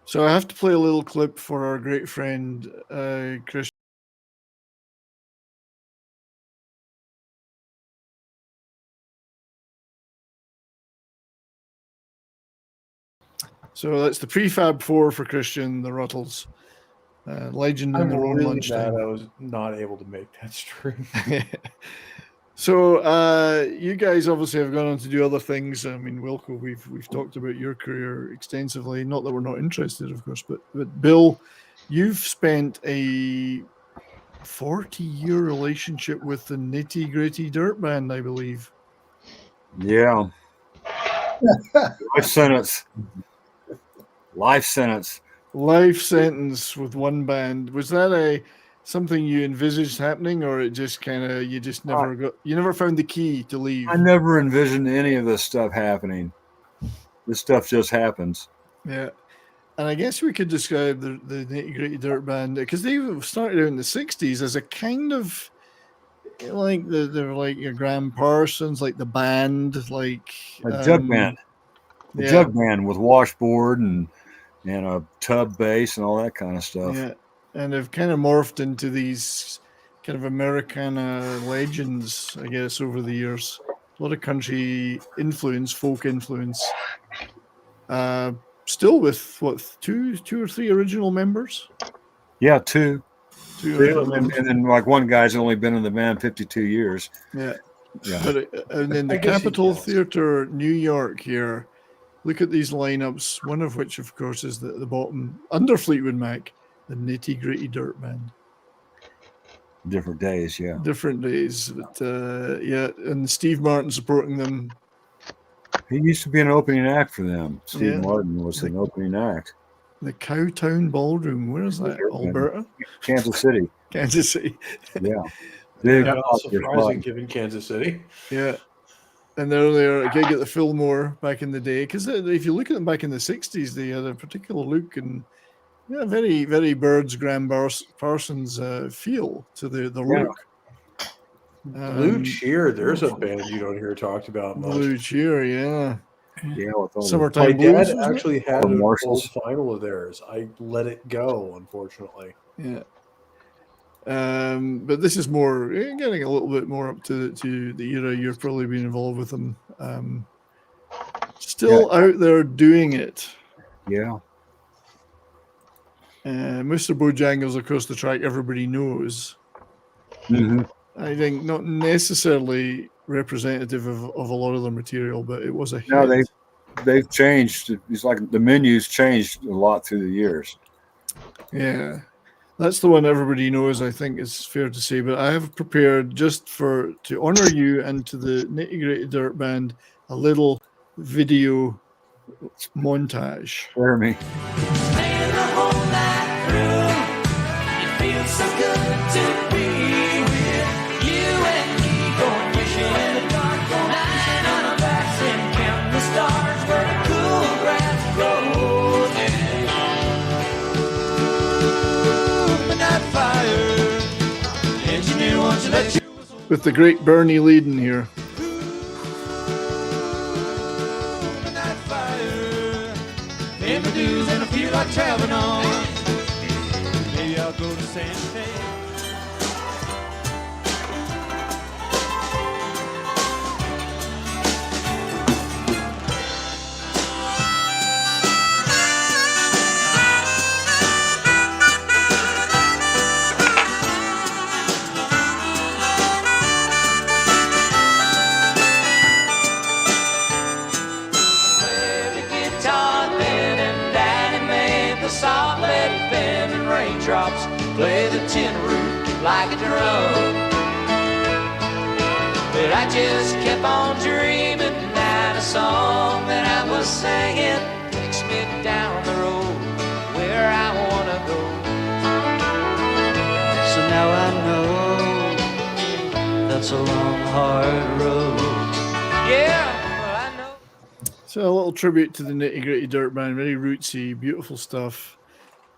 So I have to play a little clip for our great friend Chris. So that's the prefab 4 for Christian, the Ruttles. Legend in I'm their own really lunchtime. mad I was not able to make that stream. So you guys obviously have gone on to do other things. I mean, Wilko, we've talked about your career extensively. Not that we're not interested, of course, but Bill, you've spent a 40-year relationship with the Nitty Gritty Dirt Band, I believe. Yeah. Life sentence. Life sentence. Life sentence with one band. Was that something you envisaged happening, or it just kind of you never found the key to leave? I never envisioned any of this stuff happening. This stuff just happens. Yeah. And I guess we could describe the Nitty Gritty Dirt Band because they started out in the 60s as a kind of like they're like your Graham Parsons, like the band, like a jug band. A jug band with washboard and a tub bass and all that kind of stuff. Yeah. And they've kind of morphed into these kind of Americana legends, I guess, over the years. A lot of country influence, folk influence. Still with what, two or three original members? Yeah, two. And then like one guy's only been in the band 52 years. Yeah. Yeah. But and then the Capitol Theater, New York here. Look at these lineups, one of which, of course, is the bottom under Fleetwood Mac, the Nitty Gritty Dirt Band. Different days, yeah. Different days. But yeah, and Steve Martin supporting them. He used to be an opening act for them. Steve Yeah. Martin was an opening act. The Cowtown Ballroom. Where is that? Alberta? Kansas City. Kansas City. Yeah. Big Not popular surprising club. given Kansas City. Yeah. And they're there, a gig at the Fillmore back in the day. Because if you look at them back in the 60s, they had a particular look and very, very Birds, Graham Parsons feel to the look. Blue Cheer, there's a band you don't hear talked about much. Blue Cheer, yeah. Yeah, with all Summertime My Blues. dad wasn't it? actually had Or an old Marshalls. final of theirs. I let it go, unfortunately. Yeah. But this is more getting a little bit more up to the era you've probably been involved with them. Still out there doing it. Yeah. Mr. Bojangles across the track, everybody knows. Mm-hmm. I think not necessarily representative of a lot of the material, but it was a hit. No, they've changed. It's like the menus changed a lot through the years. Yeah. That's the one everybody knows, I think it's fair to say. But I have prepared just to honor you and to the Nitty Gritty Dirt Band a little video montage. Hear me. Staying the whole night through. It feels so good to be with you and me going fishing in the dark, lying on our backs and counting the stars where the cool grass grows. Midnight fire, engineer wants to let you. With the great Bernie Leadon here. Midnight fire, pay my dues and I feel like traveling on. Maybe I'll go to Santa Fe. Salt-lead pen and raindrops play the tin roof like a drum. But I just kept on dreaming that a song that I was singing takes me down the road where I wanna go. So now I know that's a long, hard road. Yeah. So a little tribute to the Nitty Gritty Dirt Band, very rootsy, beautiful stuff.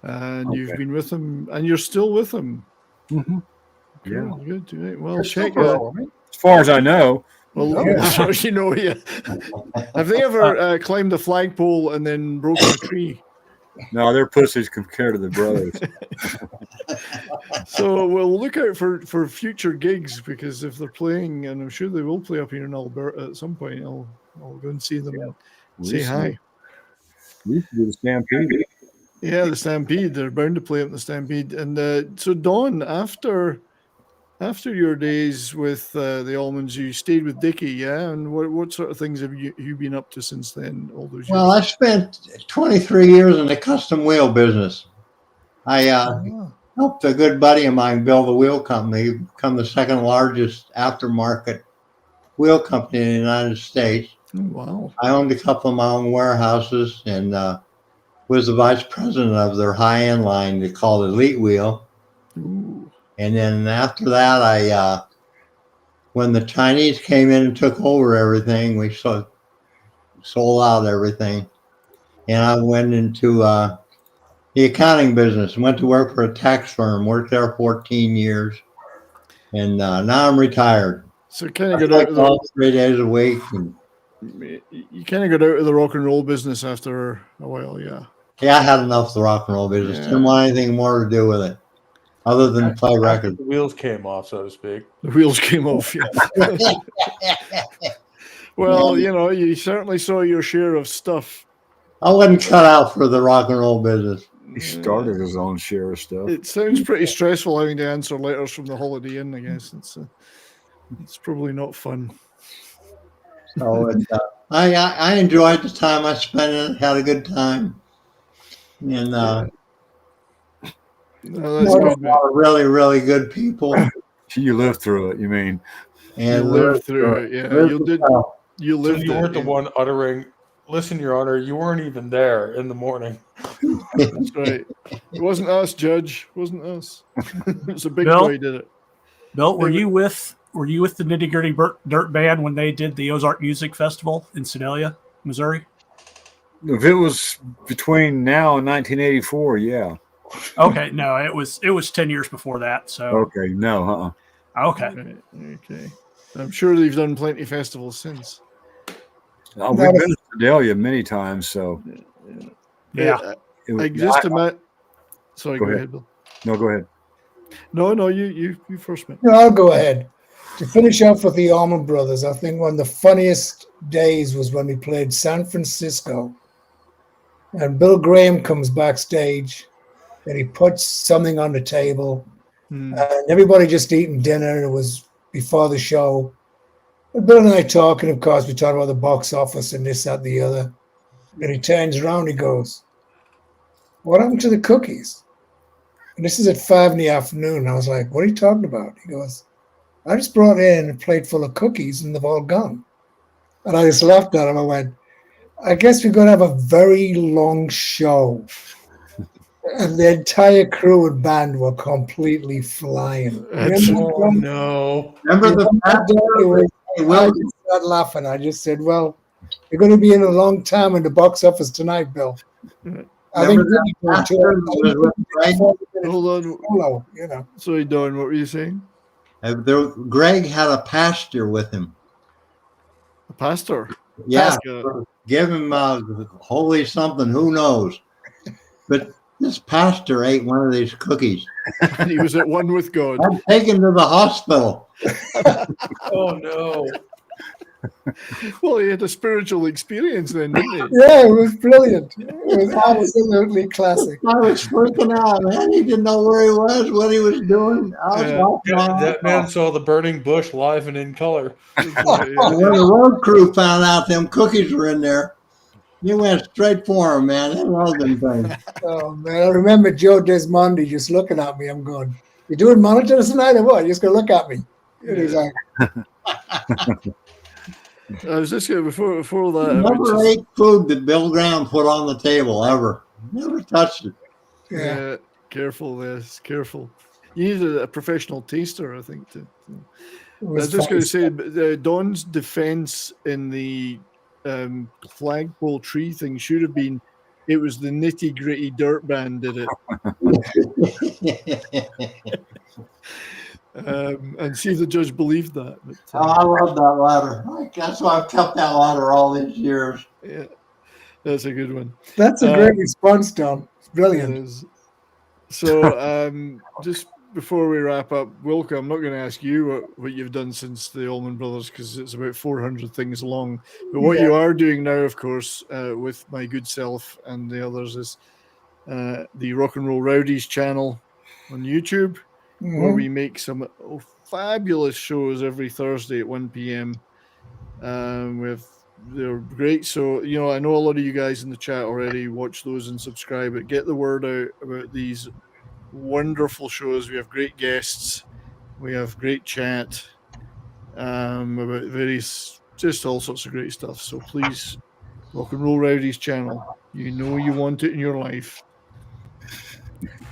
And you've been with them, and you're still with them. Mm-hmm. Cool, Yeah. good. Right. Well, They're check still that. performing. As far as I know. Well, as far as you know, yeah. Have they ever climbed a flagpole and then broken a tree? No, they're pussies compared to the brothers. So we'll look out for future gigs, because if they're playing, and I'm sure they will play up here in Alberta at some point, I'll go and see them and say hi. We used to do the Stampede. Yeah, the Stampede. They're bound to play up in the Stampede. And so, Don, after your days with the Allmans, you stayed with Dickey, yeah? And what sort of things have you been up to since then? All those years? Well, I spent 23 years in the custom wheel business. I helped a good buddy of mine build a wheel company, become the second largest aftermarket wheel company in the United States. Oh, wow. I owned a couple of my own warehouses and was the vice president of their high-end line they called Elite Wheel. Ooh. And then after that, when the Chinese came in and took over everything, we sold out everything. And I went into the accounting business, went to work for a tax firm, worked there 14 years. And now I'm retired. So kind of got out of the 3 days a week. And, you kind of got out of the rock and roll business after a while, yeah. yeah, I had enough of the rock and roll business. Yeah. Didn't want anything more to do with it other than play records. The wheels came off, so to speak. The wheels came off, yeah. Well, you certainly saw your share of stuff. I wasn't cut out for the rock and roll business. He started his own share of stuff. It sounds pretty stressful having to answer letters from the Holiday Inn, I guess. It's probably not fun. So I enjoyed the time I spent in it, had a good time. And No, a that's good, man. lot of really, really good people. You lived through it, you mean? And You lived through it, yeah. You So lived you weren't the it. one uttering, "Listen, Your Honor, you weren't even there in the morning." That's right. It wasn't us, Judge. It wasn't us. It was a big Bill? boy did it. Bill, were you with the Nitty Gritty Dirt Band when they did the Ozark Music Festival in Sedalia, Missouri? If it was between now and 1984, yeah. Okay, no, it was 10 years before that. So Okay, no, okay. Right, okay. I'm sure they've done plenty of festivals since. We've been to Sedalia many times, so Yeah. Sorry, Go go ahead. ahead, Bill. No, go ahead. No, you first, man. No, I'll go ahead. To finish off with the Allman Brothers, I think one of the funniest days was when we played San Francisco. And Bill Graham comes backstage and he puts something on the table. And everybody just eating dinner. It was before the show. And Bill and I talking, of course, we talked about the box office and this, that, the other. And he turns around, he goes, "What happened to the cookies?" And this is at 5 PM. I was like, "What are you talking about?" He goes, "I just brought in a plate full of cookies and they've all gone." And I just laughed at him. I went, "I guess we're going to have a very long show." And the entire crew and band were completely flying. Oh, no. Remember the I just started laughing. I just said, "Well, you're going to be in a long time in the box office tonight, Bill." I think Hold on. Solo, you know. Sorry, Don, what were you saying? Greg had a pastor with him. A pastor? Yeah, Pastor. give him holy something, who knows? But this pastor ate one of these cookies. And he was at one with God. I'm taken to the hospital. Oh, no. Well, he had a spiritual experience then, didn't he? Yeah, it was brilliant. It was absolutely classic. I was freaking out, man. He didn't know where he was, what he was doing. I was walking around. That man saw the burning bush live and in color. When the road crew found out them cookies were in there, you went straight for him, man. They loved them things. Oh, man. I remember Joe Desmondi just looking at me. I'm going, "You doing monitors tonight or what? You're just going to look at me." And he's like, I was just going before that. Never ate food that Bill Graham put on the table ever. Never touched it. Yeah, careful, this. Careful. You need a professional taster, I think. I was just going to say, Don's defense in the flagpole tree thing should have been, it was the Nitty Gritty Dirt Band did it. And see if the judge believed that. But, I love that ladder. That's why I've kept that ladder all these years. Yeah, that's a good one. "That's a great response, Don. It's brilliant." So, just before we wrap up, Wilko, I'm not going to ask you what you've done since the Allman Brothers because it's about 400 things long. But what you are doing now, of course, with my good self and the others, is the Rock and Roll Rowdies channel on YouTube, where we make some fabulous shows every Thursday at 1 PM. They're great. So, you know, I know a lot of you guys in the chat already watch those and subscribe, but get the word out about these wonderful shows. We have great guests. We have great chat about various, just all sorts of great stuff. So please, Rock and Roll Rowdies channel. You know you want it in your life.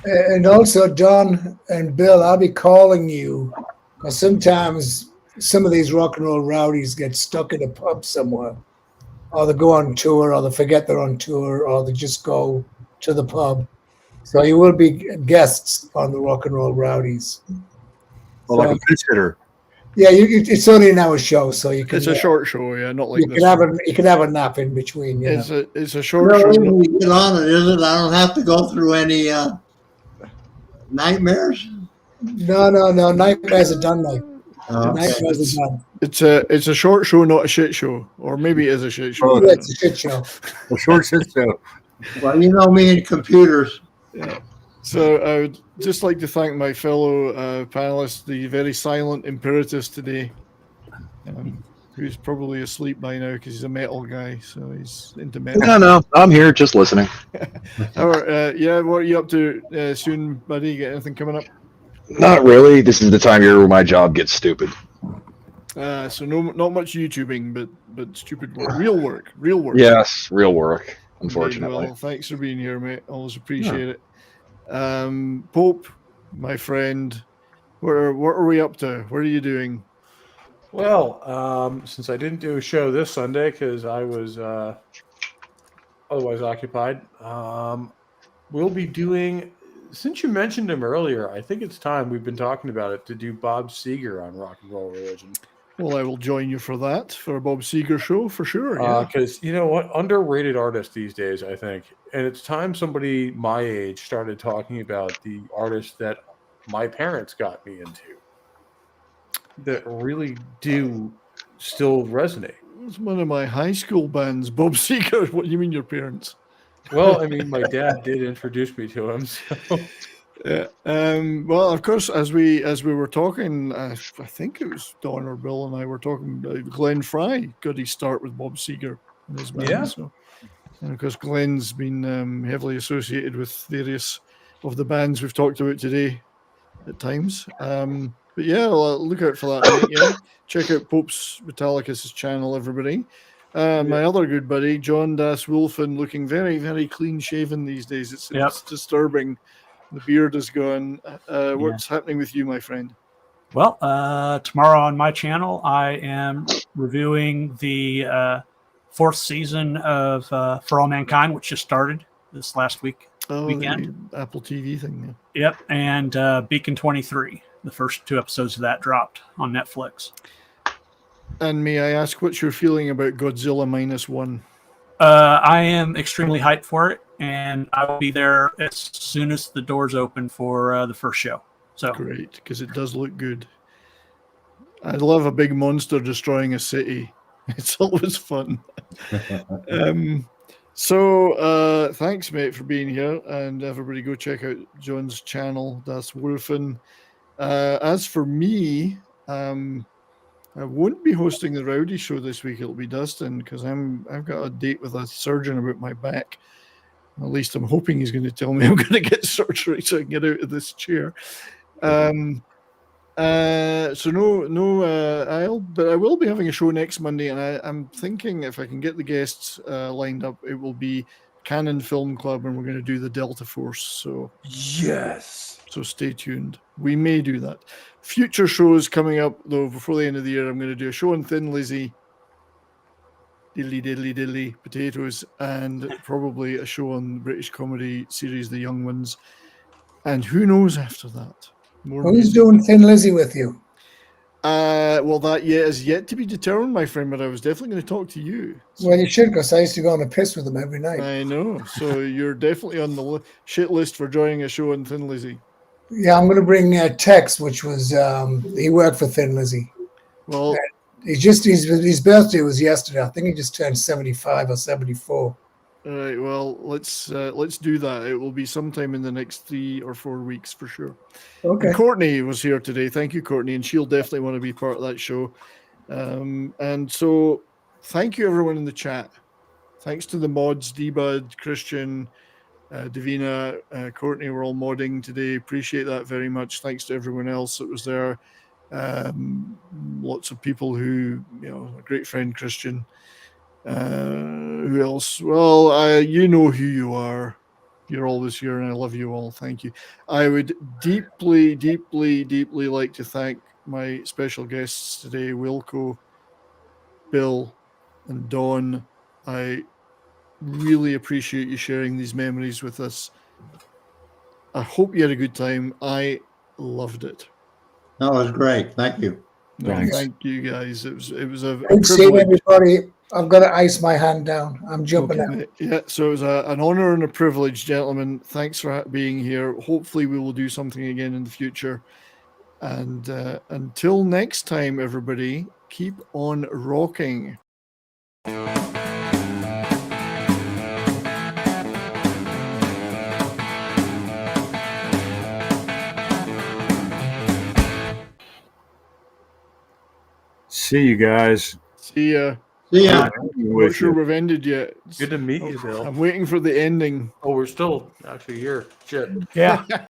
And also, Don and Bill, I'll be calling you because sometimes some of these rock and roll rowdies get stuck in a pub somewhere, or they go on tour, or they forget they're on tour, or they just go to the pub. So you will be guests on the Rock and Roll Rowdies. Well, like a pitch hitter. Yeah, it's only an hour show, so you can. It's a short show, yeah, not like you can have a nap in between. You know. It's a short show. You get on it, is it? I don't have to go through any nightmares. No. Nightmares are done, mate. Okay. Nightmares are done. It's a short show, not a shit show, or maybe it is a shit show. Yeah, it's a shit show. A short shit show. Well, you know me and computers. Yeah. So I would just like to thank my fellow panelists, the very silent Imperitus today, who's probably asleep by now because he's a metal guy, so he's into metal. No, I'm here just listening. What are you up to soon, buddy? Got anything coming up? Not really. This is the time of year where my job gets stupid. So not much YouTubing, but stupid work, real work. Yes, real work. Indeed. Unfortunately. Well, thanks for being here, mate. Always appreciate it. Pope, my friend, what are we up to? What are you doing? Well, since I didn't do a show this Sunday because I was otherwise occupied, we'll be doing. Since you mentioned him earlier, I think it's time, we've been talking about it, to do Bob Seger on Rock and Roll Religion. Well, I will join you for that, for a Bob Seger show, for sure. Yeah. Because, you know what? Underrated artist these days, I think. And it's time somebody my age started talking about the artists that my parents got me into that really do still resonate. It was one of my high school bands, Bob Seger. What do you mean, your parents? Well, I mean, my dad did introduce me to him. So. Yeah. Well, of course, as we were talking, I think it was Don or Bill and I were talking. Glenn Fry got his start with Bob Seger in his band. Yeah. So, and of course, Glenn's been heavily associated with various of the bands we've talked about today at times. But yeah, look out for that. Mate, yeah, check out Pope's Metallicus channel, everybody. My other good buddy, John Das Wolfen, looking very, very clean shaven these days. It's disturbing. The beard is gone. What's happening with you, my friend? Well, tomorrow on my channel, I am reviewing the fourth season of For All Mankind, which just started this last weekend. The Apple TV thing. Yeah. Yep, and Beacon 23. The first 2 episodes of that dropped on Netflix. And may I ask what's your feeling about Godzilla -1? I am extremely hyped for it, and I will be there as soon as the doors open for the first show. So great, because it does look good. I love a big monster destroying a city. It's always fun. So thanks, mate, for being here, and everybody go check out John's channel. Das Wolfen. As for me, I won't be hosting the Rowdy show this week. It'll be Dustin, because I've got a date with a surgeon about my back. At least I'm hoping he's going to tell me I'm going to get surgery so I can get out of this chair. So but I will be having a show next Monday, and I'm thinking if I can get the guests lined up, it will be Canon Film Club, and we're going to do the Delta Force. So yes. So stay tuned. We may do that. Future shows coming up, though, before the end of the year, I'm going to do a show on Thin Lizzy, diddly potatoes, and probably a show on the British comedy series The Young Ones. And who knows after that? Who's doing Thin Lizzy with you? Well, that is yet to be determined, my friend, but I was definitely going to talk to you. Well, you should, because I used to go on a piss with him every night. I know. So you're definitely on the shit list for joining a show on Thin Lizzy. Yeah, I'm going to bring Tex, which was, he worked for Thin Lizzy. Well, his birthday was yesterday. I think he just turned 75 or 74. All right, well, let's do that. It will be sometime in the next 3 or 4 weeks for sure. Okay. And Courtney was here today. Thank you, Courtney, and she'll definitely want to be part of that show. And so thank you, everyone in the chat. Thanks to the mods, D-Bud, Christian, Davina, Courtney, we're all modding today. Appreciate that very much. Thanks to everyone else that was there. Lots of people who, a great friend, Christian. Who else? Well, you know who you are. You're always here, and I love you all. Thank you. I would deeply, deeply, deeply like to thank my special guests today, Wilko, Bill, and Dawn. I really appreciate you sharing these memories with us. I hope you had a good time. I loved it. That was great. Thank you. No, thank you, guys. It was a Good seeing everybody. I've got to ice my hand down. I'm jumping out. Yeah, so it was an honor and a privilege, gentlemen. Thanks for being here. Hopefully we will do something again in the future. And until next time, everybody, keep on rocking. See you guys. See ya. See ya. I'm not sure we've ended yet. Good to meet you, Bill. I'm waiting for the ending. Oh, we're still actually here. Shit. Yeah.